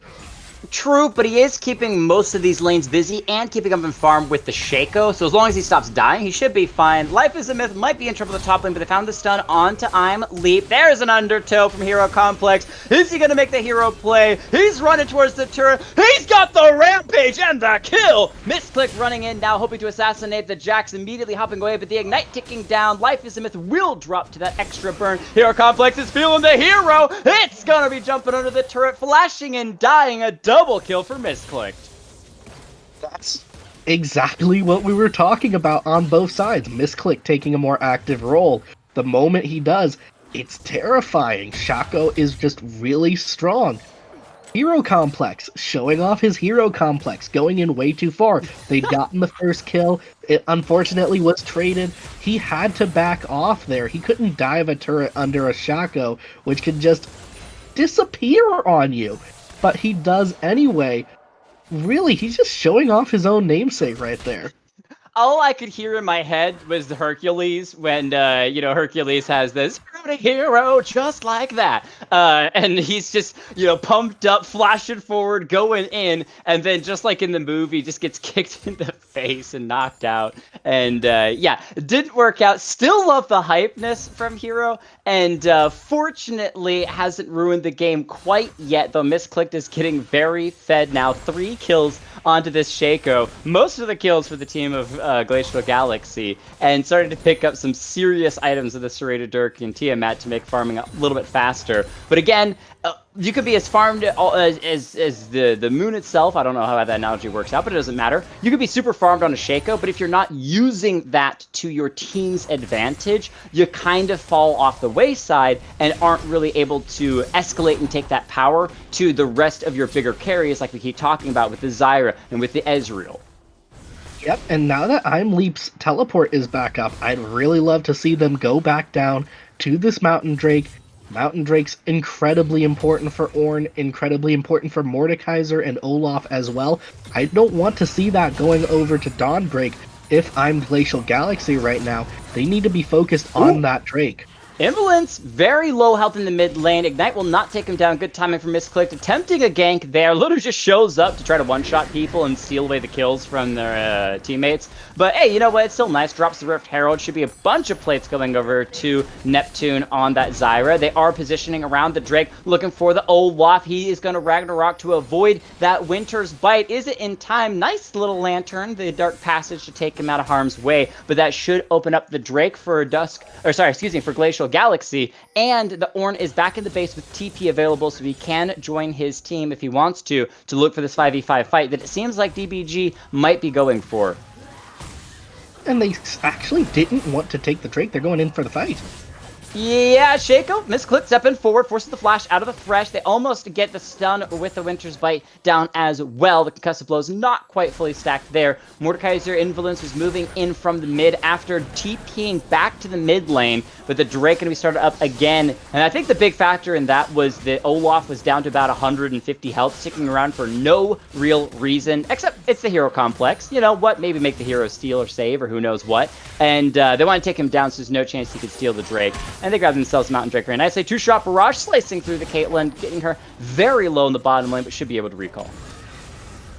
True, but he is keeping most of these lanes busy and keeping them in farm with the Shaco, so as long as he stops dying, he should be fine. Life is a Myth might be in trouble at the top lane, but they found the stun onto I'm Leap. There's an undertow from Hero Complex. Is he going to make the hero play? He's running towards the turret. He's got the rampage and the kill! Misclick running in now, hoping to assassinate the Jax, immediately hopping away, but the Ignite ticking down. Life is a Myth will drop to that extra burn. Hero Complex is feeling the hero. It's going to be jumping under the turret, flashing and dying. A double kill for Misclicked. That's exactly what we were talking about on both sides. Misclick taking a more active role. The moment he does, it's terrifying. Shaco is just really strong. Hero Complex, showing off his Hero Complex, going in way too far. They'd gotten the first kill. It unfortunately was traded. He had to back off there. He couldn't dive a turret under a Shaco, which could just disappear on you. But he does anyway. Really, he's just showing off his own namesake right there. All I could hear in my head was the Hercules when, Hercules has this hero just like that. And he's just, pumped up, flashing forward, going in, and then just like in the movie, just gets kicked in the face and knocked out. And, it didn't work out. Still love the hypeness from Hero, and fortunately hasn't ruined the game quite yet, though Misclicked is getting very fed now. 3 kills onto this Shaco. Most of the kills for the team of Glacial Galaxy, and starting to pick up some serious items of the Serrated Dirk and Tiamat to make farming a little bit faster. But again, you could be as farmed as the moon itself. I don't know how that analogy works out, but it doesn't matter. You could be super farmed on a Shaco, but if you're not using that to your team's advantage, you kind of fall off the wayside and aren't really able to escalate and take that power to the rest of your bigger carries like we keep talking about with the Zyra and with the Ezreal. Yep, and now that I'm Leap's teleport is back up, I'd really love to see them go back down to this Mountain Drake. Mountain Drake's incredibly important for Ornn, incredibly important for Mordekaiser and Olaf as well. I don't want to see that going over to Dawnbreak. If I'm Glacial Galaxy right now, they need to be focused on that Drake. Invalence, very low health in the mid lane. Ignite will not take him down. Good timing for Misclicked. Attempting a gank there. Literally just shows up to try to one-shot people and steal away the kills from their teammates. But hey, you know what? It's still nice. Drops the Rift Herald. Should be a bunch of plates going over to Neptune on that Zyra. They are positioning around the Drake, looking for the Olaf. He is going to Ragnarok to avoid that Winter's Bite. Is it in time? Nice little lantern. The Dark Passage to take him out of harm's way. But that should open up the Drake for for Glacial Galaxy, and the Ornn is back in the base with TP available, so he can join his team if he wants to look for this 5v5 fight that it seems like DBG might be going for. And they actually didn't want to take the Drake, they're going in for the fight. Yeah, Shaco, Misclick stepping forward, forces the flash out of the Thresh. They almost get the stun with the Winter's Bite down as well. The concussive blow's not quite fully stacked there. Mordekaiser Invalence was moving in from the mid after TPing back to the mid lane, but the Drake going to be started up again. And I think the big factor in that was that Olaf was down to about 150 health, sticking around for no real reason, except it's the Hero Complex. You know what? Maybe make the hero steal or save or who knows what. And they want to take him down, so there's no chance he could steal the Drake. And they grab themselves Mountain Drake very nicely. 2-shot barrage slicing through the Caitlyn, getting her very low in the bottom lane, but should be able to recall.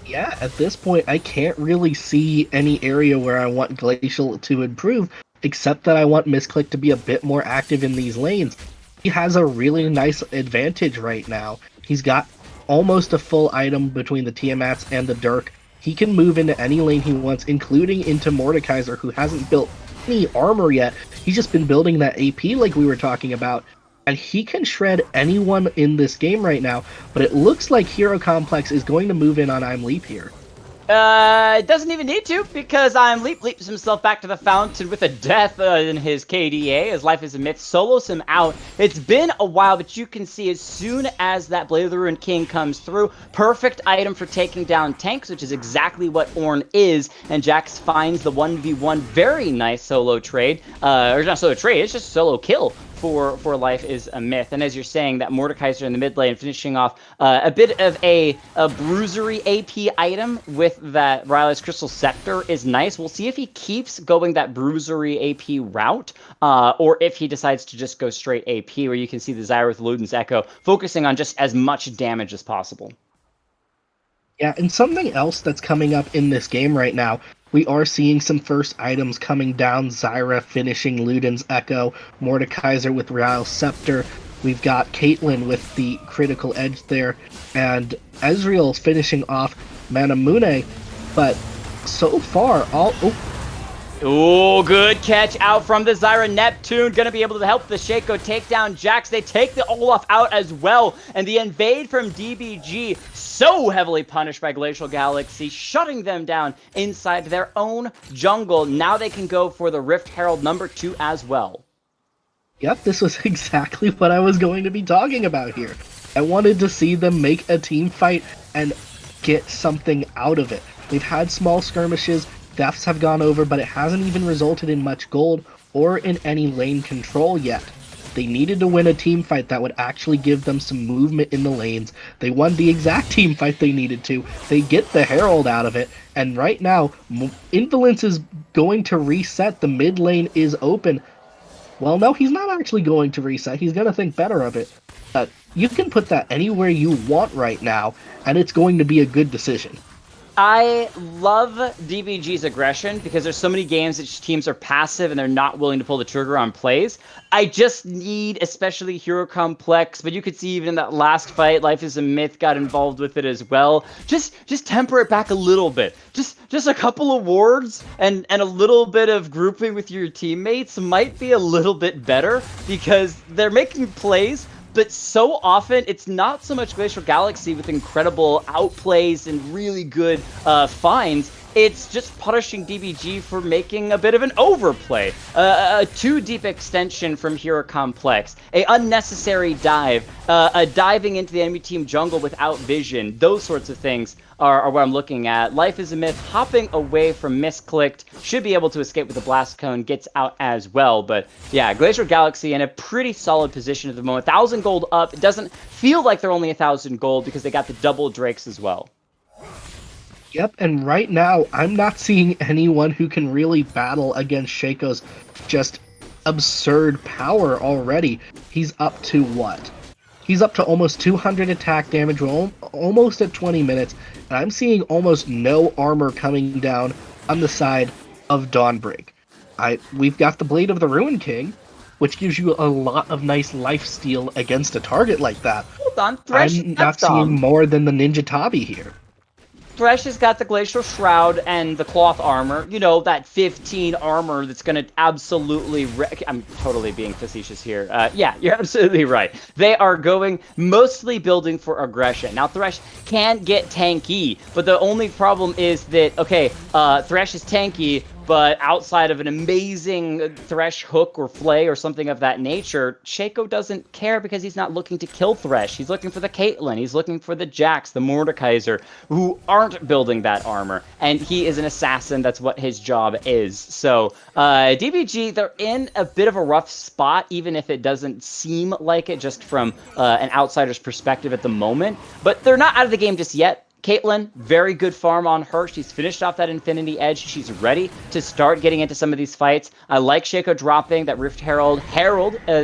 Yeah, at this point, I can't really see any area where I want Glacial to improve, except that I want Misclick to be a bit more active in these lanes. He has a really nice advantage right now. He's got almost a full item between the Tiamats and the Dirk. He can move into any lane he wants, including into Mordekaiser, who hasn't built any armor yet. He's just been building that AP like we were talking about, and he can shred anyone in this game right now, but it looks like Hero Complex is going to move in on I'm Leap here. It doesn't even need to, because I'm leaps himself back to the fountain with a death in his KDA, as Life is a Myth solos him out. It's been a while, but you can see as soon as that Blade of the Ruined King comes through, perfect item for taking down tanks, which is exactly what Ornn is, and Jax finds the 1v1 very nice solo trade, or not solo trade, it's just solo kill for Life is a Myth. And as you're saying, that Mordekaiser in the mid lane finishing off a bit of a bruisery AP item with that Riley's Crystal Scepter is nice. We'll see if he keeps going that bruisery AP route, or if he decides to just go straight AP, where you can see the Zyra with Luden's Echo focusing on just as much damage as possible. Yeah, and something else that's coming up in this game right now, we are seeing some first items coming down. Zyra finishing Luden's Echo, Mordekaiser with Real's Scepter. We've got Caitlyn with the critical edge there, and Ezreal's finishing off Manamune. But so far, Oh, good catch out from the Zyra. Neptune gonna be able to help the Shaco take down Jax. They take the Olaf out as well, and the invade from DBG so heavily punished by Glacial Galaxy, shutting them down inside their own jungle. Now they can go for the Rift Herald number 2 as well. Yep, this was exactly what I was going to be talking about here. I wanted to see them make a team fight and get something out of it. They've had small skirmishes, deaths have gone over, but it hasn't even resulted in much gold or in any lane control yet. They needed to win a team fight that would actually give them some movement in the lanes. They won the exact team fight they needed to. They get the Herald out of it, and right now, Invalence is going to reset. The mid lane is open. Well, no, he's not actually going to reset. He's going to think better of it. You can put that anywhere you want right now, and it's going to be a good decision. I love DBG's aggression because there's so many games that teams are passive and they're not willing to pull the trigger on plays. I just need, especially Hero Complex, but you could see even in that last fight, Life is a Myth got involved with it as well. Just temper it back a little bit. Just a couple of wards and a little bit of grouping with your teammates might be a little bit better because they're making plays. But so often, it's not so much Glacial Galaxy with incredible outplays and really good finds. It's just punishing DBG for making a bit of an overplay. A too deep extension from Hero Complex. A unnecessary dive. A diving into the enemy team jungle without vision. Those sorts of things are what I'm looking at. Life is a Myth, hopping away from Misclicked. Should be able to escape with the Blast Cone. Gets out as well. But yeah, Glacial Galaxy in a pretty solid position at the moment. 1,000 gold up. It doesn't feel like they're only 1,000 gold because they got the double Drakes as well. Yep, and right now, I'm not seeing anyone who can really battle against Shaco's just absurd power already. He's up to what? He's up to almost 200 attack damage. We're almost at 20 minutes, and I'm seeing almost no armor coming down on the side of Dawnbreak. We've got the Blade of the Ruin King, which gives you a lot of nice life steal against a target like that. Hold on, Thresh. I'm not seeing more than the Ninja Tabi here. Thresh has got the Glacial Shroud and the cloth armor. You know, that 15 armor that's going to absolutely I'm totally being facetious here. Yeah, you're absolutely right. They are going mostly building for aggression. Now, Thresh can get tanky, but the only problem is that, okay, Thresh is tanky, but outside of an amazing Thresh hook or flay or something of that nature, Shaco doesn't care because he's not looking to kill Thresh. He's looking for the Caitlyn. He's looking for the Jax, the Mordekaiser, who aren't building that armor. And he is an assassin. That's what his job is. So DBG, they're in a bit of a rough spot, even if it doesn't seem like it just from an outsider's perspective at the moment. But they're not out of the game just yet. Caitlyn, very good farm on her. She's finished off that Infinity Edge. She's ready to start getting into some of these fights. I like Shaco dropping that Rift Herald,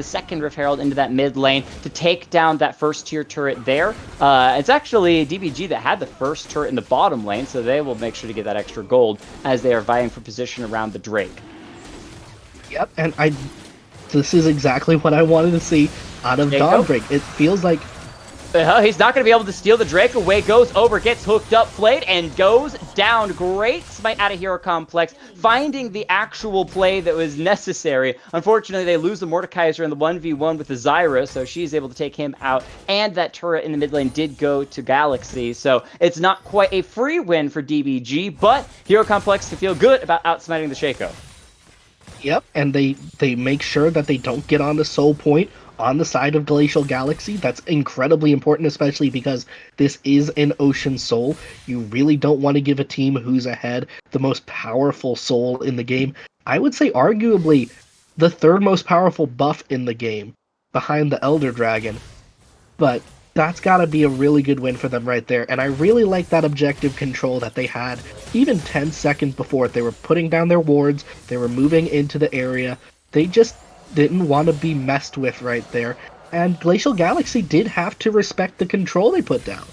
second Rift Herald into that mid lane to take down that first tier turret there. It's actually DBG that had the first turret in the bottom lane, so they will make sure to get that extra gold as they are vying for position around the Drake. Yep, and this is exactly what I wanted to see out of Dawnbreak. It feels like he's not going to be able to steal the Drake. Away goes over, gets hooked up, flayed, and goes down. Great smite out of Hero Complex, finding the actual play that was necessary. Unfortunately, they lose the Mordekaiser in the 1v1 with the Zyra, so she's able to take him out, and that turret in the mid lane did go to Galaxy, so it's not quite a free win for DBG, but Hero Complex can feel good about outsmiting the Shaco. Yep, and they make sure that they don't get on the soul point on the side of Glacial Galaxy. That's incredibly important, especially because this is an Ocean Soul. You really don't want to give a team who's ahead the most powerful soul in the game. I would say arguably the third most powerful buff in the game, behind the Elder Dragon. But that's got to be a really good win for them right there. And I really like that objective control that they had even 10 seconds before. They were putting down their wards, they were moving into the area. They just didn't want to be messed with right there, and Glacial Galaxy did have to respect the control they put down.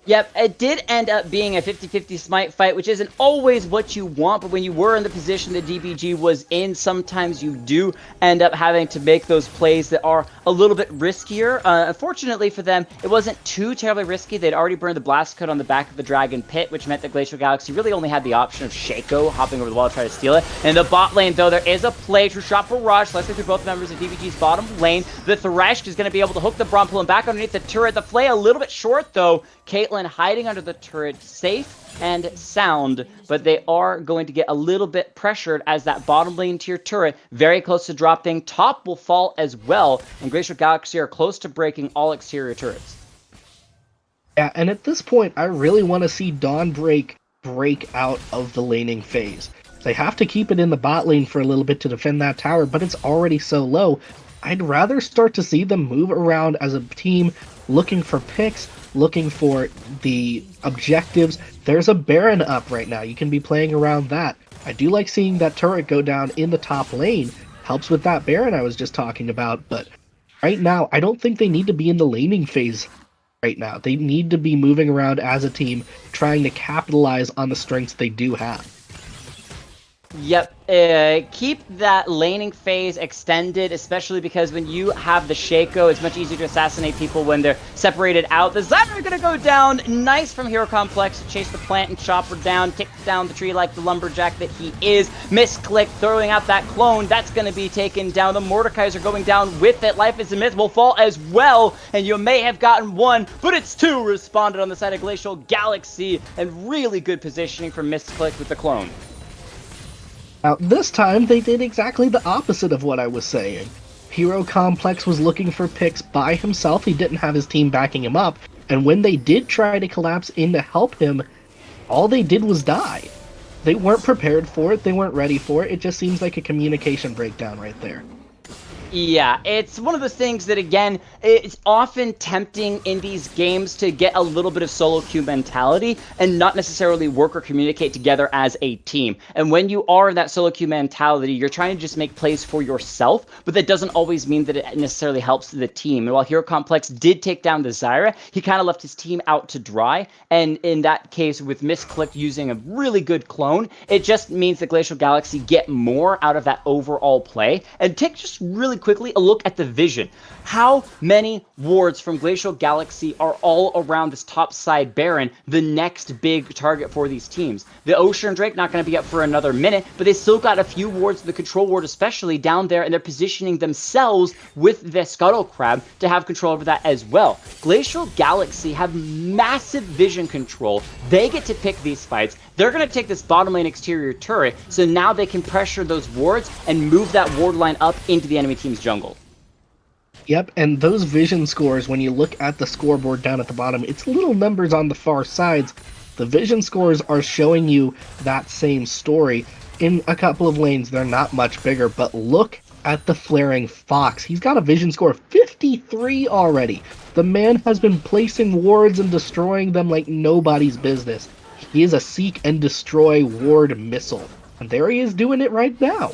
Yep, it did end up being a 50-50 smite fight, which isn't always what you want, but when you were in the position that DBG was in, sometimes you do end up having to make those plays that are a little bit riskier. Unfortunately for them, it wasn't too terribly risky. They'd already burned the blast code on the back of the Dragon Pit, which meant that Glacial Galaxy really only had the option of Shaco hopping over the wall to try to steal it. In the bot lane, though, there is a play to shot Barrage, selected through both members of DBG's bottom lane. The Thresh is going to be able to hook the Braum, pull him back underneath the turret. The play a little bit short, though. Caitlyn hiding under the turret, safe and sound, but they are going to get a little bit pressured as that bottom lane tier turret very close to dropping. Top will fall as well, and Glacial Galaxy are close to breaking all exterior turrets. Yeah, and at this point, I really want to see Dawnbreak break out of the laning phase. They have to keep it in the bot lane for a little bit to defend that tower, but it's already so low. I'd rather start to see them move around as a team, looking for picks, looking for the objectives. There's a Baron up right now. You can be playing around that. I do like seeing that turret go down in the top lane. Helps with that Baron I was just talking about, but right now, I don't think they need to be in the laning phase right now. They need to be moving around as a team, trying to capitalize on the strengths they do have. Yep, keep that laning phase extended, especially because when you have the Shaco, it's much easier to assassinate people when they're separated out. The Zyra are going to go down. Nice from Hero Complex to chase the plant and chopper down, kick down the tree like the lumberjack that he is. Misclick, throwing out that clone. That's going to be taken down. The Mordekaiser going down with it. Life is a Myth will fall as well, and you may have gotten one, but it's two responded on the side of Glacial Galaxy, and really good positioning from Misclick with the clone. Now, this time, they did exactly the opposite of what I was saying. Hero Complex was looking for picks by himself. He didn't have his team backing him up. And when they did try to collapse in to help him, all they did was die. They weren't prepared for it. They weren't ready for it. It just seems like a communication breakdown right there. Yeah, it's one of those things that, again, it's often tempting in these games to get a little bit of solo queue mentality and not necessarily work or communicate together as a team. And when you are in that solo queue mentality, you're trying to just make plays for yourself, but that doesn't always mean that it necessarily helps the team. And while Hero Complex did take down the Zyra, he kind of left his team out to dry. And in that case, with Misclick using a really good clone, it just means that Glacial Galaxy get more out of that overall play. And take just really quickly a look at the vision. How many wards from Glacial Galaxy are all around this top side Baron, the next big target for these teams? The Ocean Drake not going to be up for another minute, but they still got a few wards, the control ward especially, down there, and they're positioning themselves with the Scuttle Crab to have control over that as well. Glacial Galaxy have massive vision control. They get to pick these fights. They're going to take this bottom lane exterior turret, so now they can pressure those wards and move that ward line up into the enemy team's jungle. Yep, and those vision scores, when you look at the scoreboard down at the bottom, it's little numbers on the far sides. The vision scores are showing you that same story. In a couple of lanes, they're not much bigger, but look at the Flaring Fox. He's got a vision score of 53 already. The man has been placing wards and destroying them like nobody's business. He is a seek and destroy ward missile. And there he is doing it right now.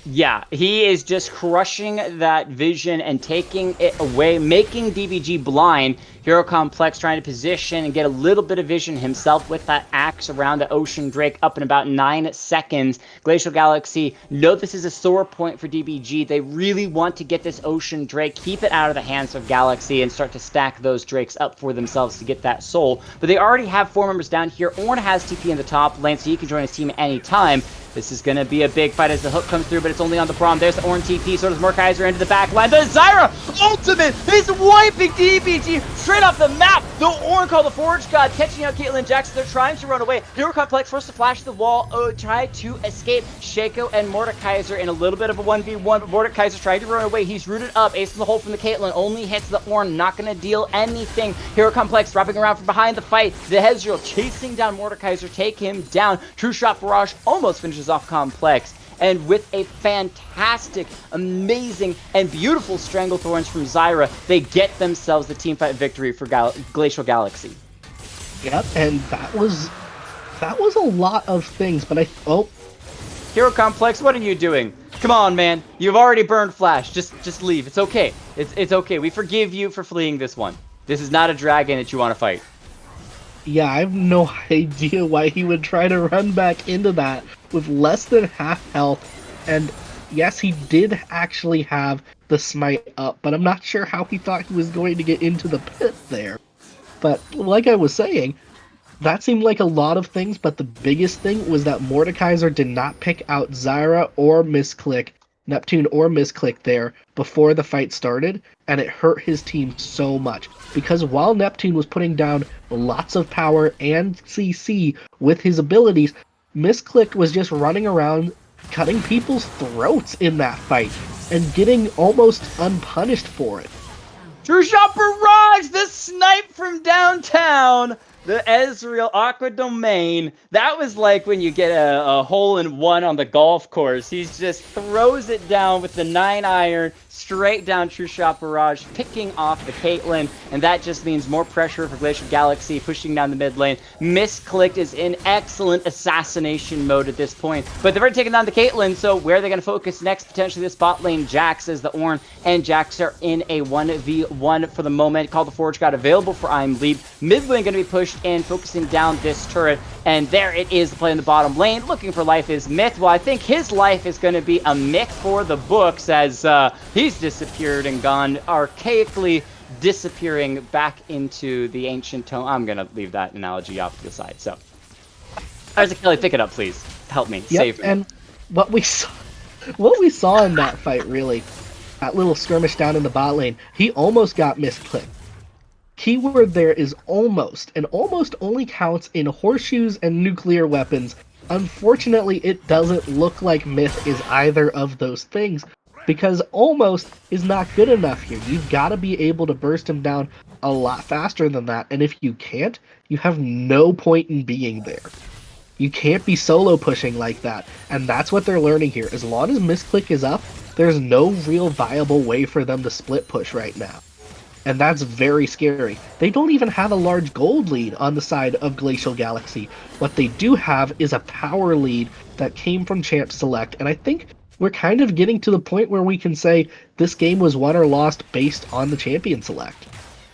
Yeah, he is just crushing that vision and taking it away, making DBG blind. Hero Complex trying to position and get a little bit of vision himself with that axe around the Ocean Drake up in about 9 seconds. Glacial Galaxy know this is a sore point for DBG. They really want to get this Ocean Drake, keep it out of the hands of Galaxy, and start to stack those Drakes up for themselves to get that soul. But they already have 4 members down here. Ornn has TP in the top lane, so he can join his team at any time. This is going to be a big fight as the hook comes through, but it's only on the Braum. There's the Ornn TP, so does Mordekaiser into the back line. The Zyra ultimate is wiping DBG straight off the map. The Ornn called the Forge God, catching out Caitlyn Jackson. They're trying to run away. Hero Complex forced to flash the wall, try to escape. Shaco and Mordekaiser in a little bit of a 1v1, but Mordekaiser trying to run away. He's rooted up. Ace in the hole from the Caitlyn, only hits the Ornn, not going to deal anything. Hero Complex wrapping around from behind the fight. The Hezreal chasing down Mordekaiser, take him down. True Shot Barrage almost finishes off Complex. And with a fantastic, amazing, and beautiful Stranglethorns from Zyra, they get themselves the teamfight victory for Glacial Galaxy. Yep, and that was a lot of things, but Hero Complex, what are you doing? Come on, man. You've already burned Flash. Just leave. It's okay. It's okay. We forgive you for fleeing this one. This is not a dragon that you want to fight. Yeah, I have no idea why he would try to run back into that with less than half health. And yes, he did actually have the smite up, but I'm not sure how he thought he was going to get into the pit there. But like I was saying, that seemed like a lot of things, but the biggest thing was that Mordekaiser did not pick out Zyra or Misclick, Neptune or Misclick there before the fight started, and it hurt his team so much. Because while Neptune was putting down lots of power and CC with his abilities, Misclick was just running around cutting people's throats in that fight and getting almost unpunished for it. True Shot Barrage, the snipe from downtown, the Ezreal Aqua Domain. That was like when you get a hole-in-one on the golf course. He just throws it down with the 9-iron, straight down True Shot Barrage, picking off the Caitlyn, and that just means more pressure for Glacial Galaxy, pushing down the mid lane. Misclicked is in excellent assassination mode at this point, but they've already taken down the Caitlyn, so where are they going to focus next? Potentially the spot lane. Jax, as the Ornn and Jax are in a 1v1 for the moment. Call the Forge God available for I'm Leap. Mid lane going to be pushed in, focusing down this turret, and there it is, the play in the bottom lane. Looking for life is Myth. Well, I think his life is going to be a Myth for the books, as he's disappeared and gone, archaically disappearing back into the ancient tome. I'm going to leave that analogy off to the side. So, Isaac Kelly, pick it up, please. Help me. Save me. And what we saw in that fight, really, that little skirmish down in the bot lane, he almost got misclicked. Keyword there is almost, and almost only counts in horseshoes and nuclear weapons. Unfortunately, it doesn't look like Myth is either of those things, because almost is not good enough here. You've got to be able to burst him down a lot faster than that, and if you can't, you have no point in being there. You can't be solo pushing like that, and that's what they're learning here. As long as Misclick is up, there's no real viable way for them to split push right now. And that's very scary. They don't even have a large gold lead on the side of Glacial Galaxy. What they do have is a power lead that came from Champ Select, and I think we're kind of getting to the point where we can say this game was won or lost based on the Champion Select.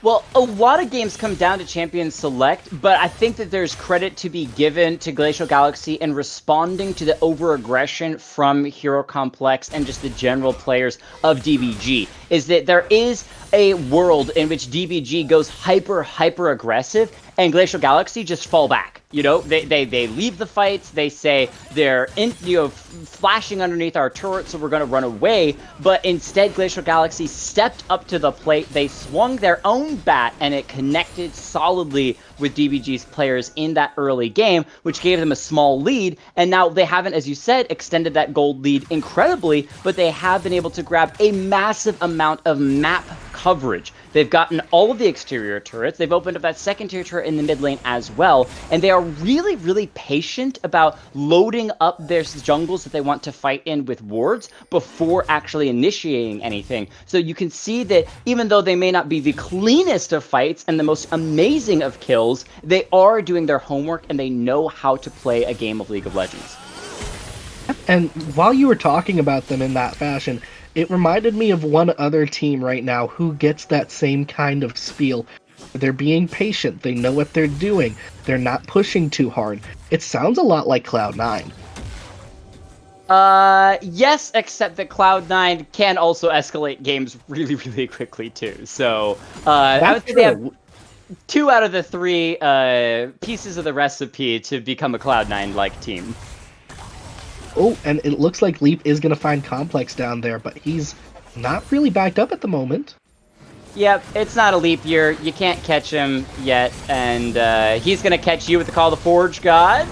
Well, a lot of games come down to Champion Select, but I think that there's credit to be given to Glacial Galaxy in responding to the over-aggression from Hero Complex and just the general players of DBG. Is that there is a world in which DBG goes hyper aggressive and Glacial Galaxy just fall back. You know, they leave the fights, they say they're flashing underneath our turret, so we're going to run away, but instead Glacial Galaxy stepped up to the plate, they swung their own bat, and it connected solidly with DBG's players in that early game, which gave them a small lead, and now they haven't, as you said, extended that gold lead incredibly, but they have been able to grab a massive amount of map coverage. They've gotten all of the exterior turrets, they've opened up that secondary turret in the mid lane as well, and they are really patient about loading up their jungles that they want to fight in with wards before actually initiating anything. So you can see that even though they may not be the cleanest of fights and the most amazing of kills, they are doing their homework and they know how to play a game of League of Legends. And while you were talking about them in that fashion, it reminded me of one other team right now who gets that same kind of spiel. They're being patient, they know what they're doing, they're not pushing too hard. It sounds a lot like Cloud9. Yes, except that Cloud9 can also escalate games really quickly too. So, I would say they have 2 out of the 3 pieces of the recipe to become a Cloud9-like team. Oh, and it looks like Leap is going to find Complex down there, but he's not really backed up at the moment. Yep, it's not a leap year. You can't catch him yet, and he's going to catch you with the Call of the Forge God.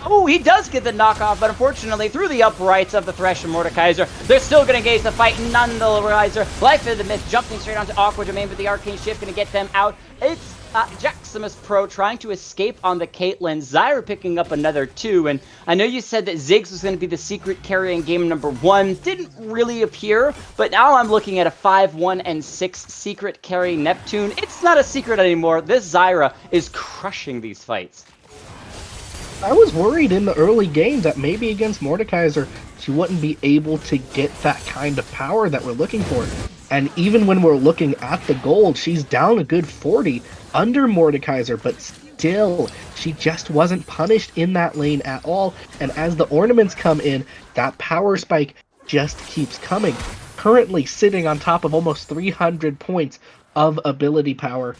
Oh, he does get the knockoff, but unfortunately, through the uprights of the Thresh and Mordekaiser, they're still going to engage the fight. None the riser. Life of the Myth jumping straight onto Aqua Domain, but the Arcane Shift going to get them out. It's Jaximus Pro trying to escape on the Caitlyn. Zyra picking up another 2, and I know you said that Ziggs was going to be the secret carry in game number 1. Didn't really appear, but now I'm looking at a 5, 1, and 6 secret carry Neptune. It's not a secret anymore. This Zyra is crushing these fights. I was worried in the early game that maybe against Mordekaiser, she wouldn't be able to get that kind of power that we're looking for. And even when we're looking at the gold, she's down a good 40 under Mordekaiser, but still, she just wasn't punished in that lane at all. And as the ornaments come in, that power spike just keeps coming. Currently sitting on top of almost 300 points of ability power.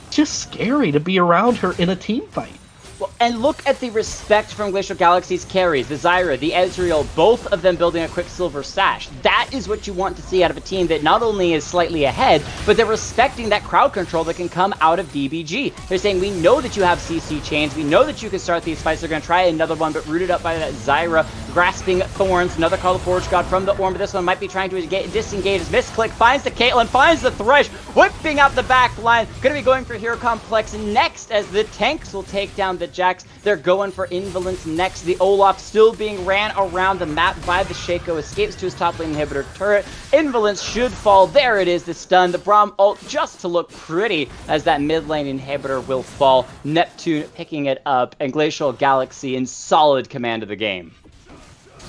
Just scary to be around her in a team fight. Well, and look at the respect from Glacial Galaxy's carries, the Zyra, the Ezreal, both of them building a Quicksilver Sash. That is what you want to see out of a team that not only is slightly ahead, but they're respecting that crowd control that can come out of DBG. They're saying, we know that you have CC chains, we know that you can start these fights, they're going to try another one, but rooted up by that Zyra, grasping Thorns, another Call of Forge God from the Orm, but this one might be trying to disengage as Misclick finds the Caitlyn, finds the Thresh, whipping out the back line, going to be going for Hero Complex next as the tanks will take down the Jax. They're going for Invalence next. The Olaf still being ran around the map by the Shaco, escapes to his top lane inhibitor turret. Invalence should fall. There it is, the stun. The Braum ult just to look pretty as that mid lane inhibitor will fall. Neptune picking it up, and Glacial Galaxy in solid command of the game.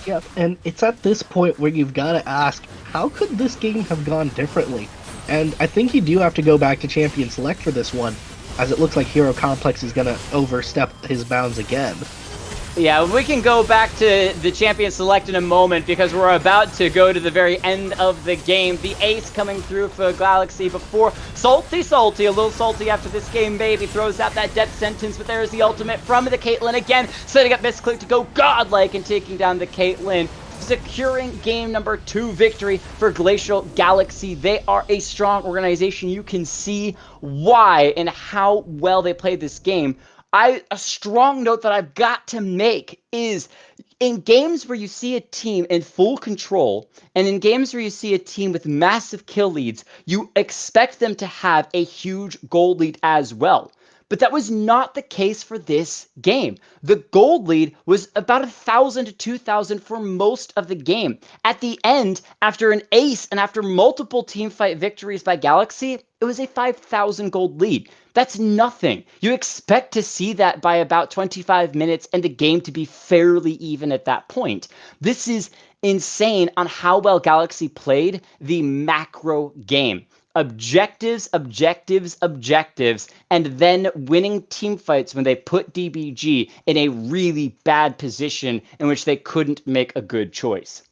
Yeah, and it's at this point where you've got to ask, how could this game have gone differently? And I think you do have to go back to Champion Select for this one, as it looks like Hero Complex is going to overstep his bounds again. Yeah, we can go back to the Champion Select in a moment because we're about to go to the very end of the game. The ace coming through for Galaxy before Salty, a little salty after this game, baby. Throws out that death sentence, but there's the ultimate from the Caitlyn again, setting up Misclick to go godlike and taking down the Caitlyn. Securing game number 2 victory for Glacial Galaxy. They are a strong organization. You can see why and how well they played this game. A strong note that I've got to make is in games where you see a team in full control and in games where you see a team with massive kill leads, you expect them to have a huge gold lead as well. But that was not the case for this game. The gold lead was about 1,000 to 2,000 for most of the game. At the end, after an ace and after multiple teamfight victories by Galaxy, it was a 5,000 gold lead. That's nothing. You expect to see that by about 25 minutes and the game to be fairly even at that point. This is insane on how well Galaxy played the macro game. Objectives, objectives, objectives, and then winning team fights when they put DBG in a really bad position in which they couldn't make a good choice.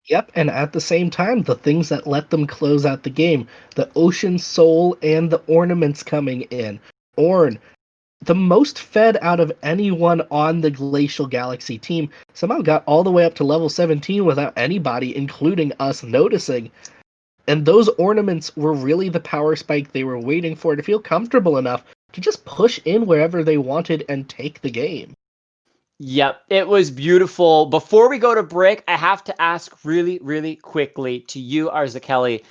Yep, and at the same time, the things that let them close out the game, the Ocean Soul and the ornaments coming in. Ornn, the most fed out of anyone on the Glacial Galaxy team, somehow got all the way up to level 17 without anybody, including us, noticing. And those ornaments were really the power spike they were waiting for to feel comfortable enough to just push in wherever they wanted and take the game. Yep, it was beautiful. Before we go to break, I have to ask really, really quickly to you, Arzakeli,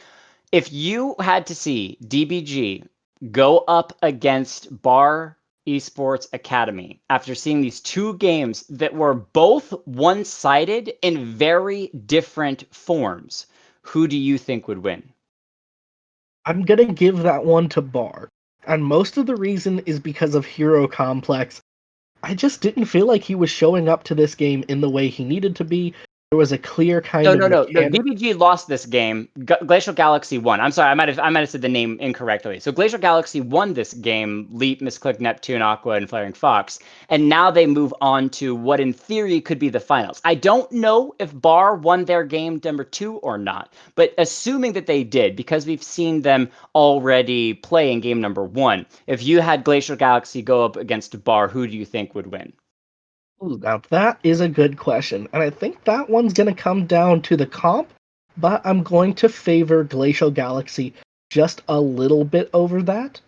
if you had to see DBG go up against Bar Esports Academy after seeing these 2 games that were both one-sided in very different forms, who do you think would win? I'm going to give that one to Bar. And most of the reason is because of Hero Complex. I just didn't feel like he was showing up to this game in the way he needed to be. There was a clear kind of... No. DBG lost this game. Glacial Galaxy won. I'm sorry, I might have said the name incorrectly. So Glacial Galaxy won this game, Leap, Misclick, Neptune, Aqua, and Flaring Fox. And now they move on to what in theory could be the finals. I don't know if Bar won their game number 2 or not, but assuming that they did, because we've seen them already play in game number 1, if you had Glacial Galaxy go up against Bar, who do you think would win? Ooh, now that is a good question, and I think that one's going to come down to the comp, but I'm going to favor Glacial Galaxy just a little bit over that.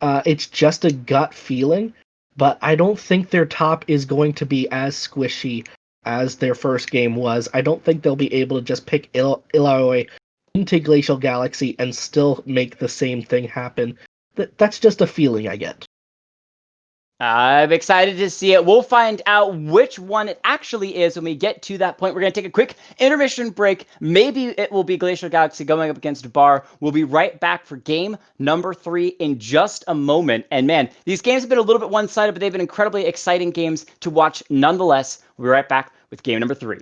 It's just a gut feeling, but I don't think their top is going to be as squishy as their first game was. I don't think they'll be able to just pick Illaoi into Glacial Galaxy and still make the same thing happen. That's just a feeling I get. I'm excited to see it. We'll find out which one it actually is when we get to that point. We're going to take a quick intermission break. Maybe it will be Glacial Galaxy going up against Bar. We'll be right back for game number 3 in just a moment. And man, these games have been a little bit one-sided, but they've been incredibly exciting games to watch nonetheless. We'll be right back with game number 3.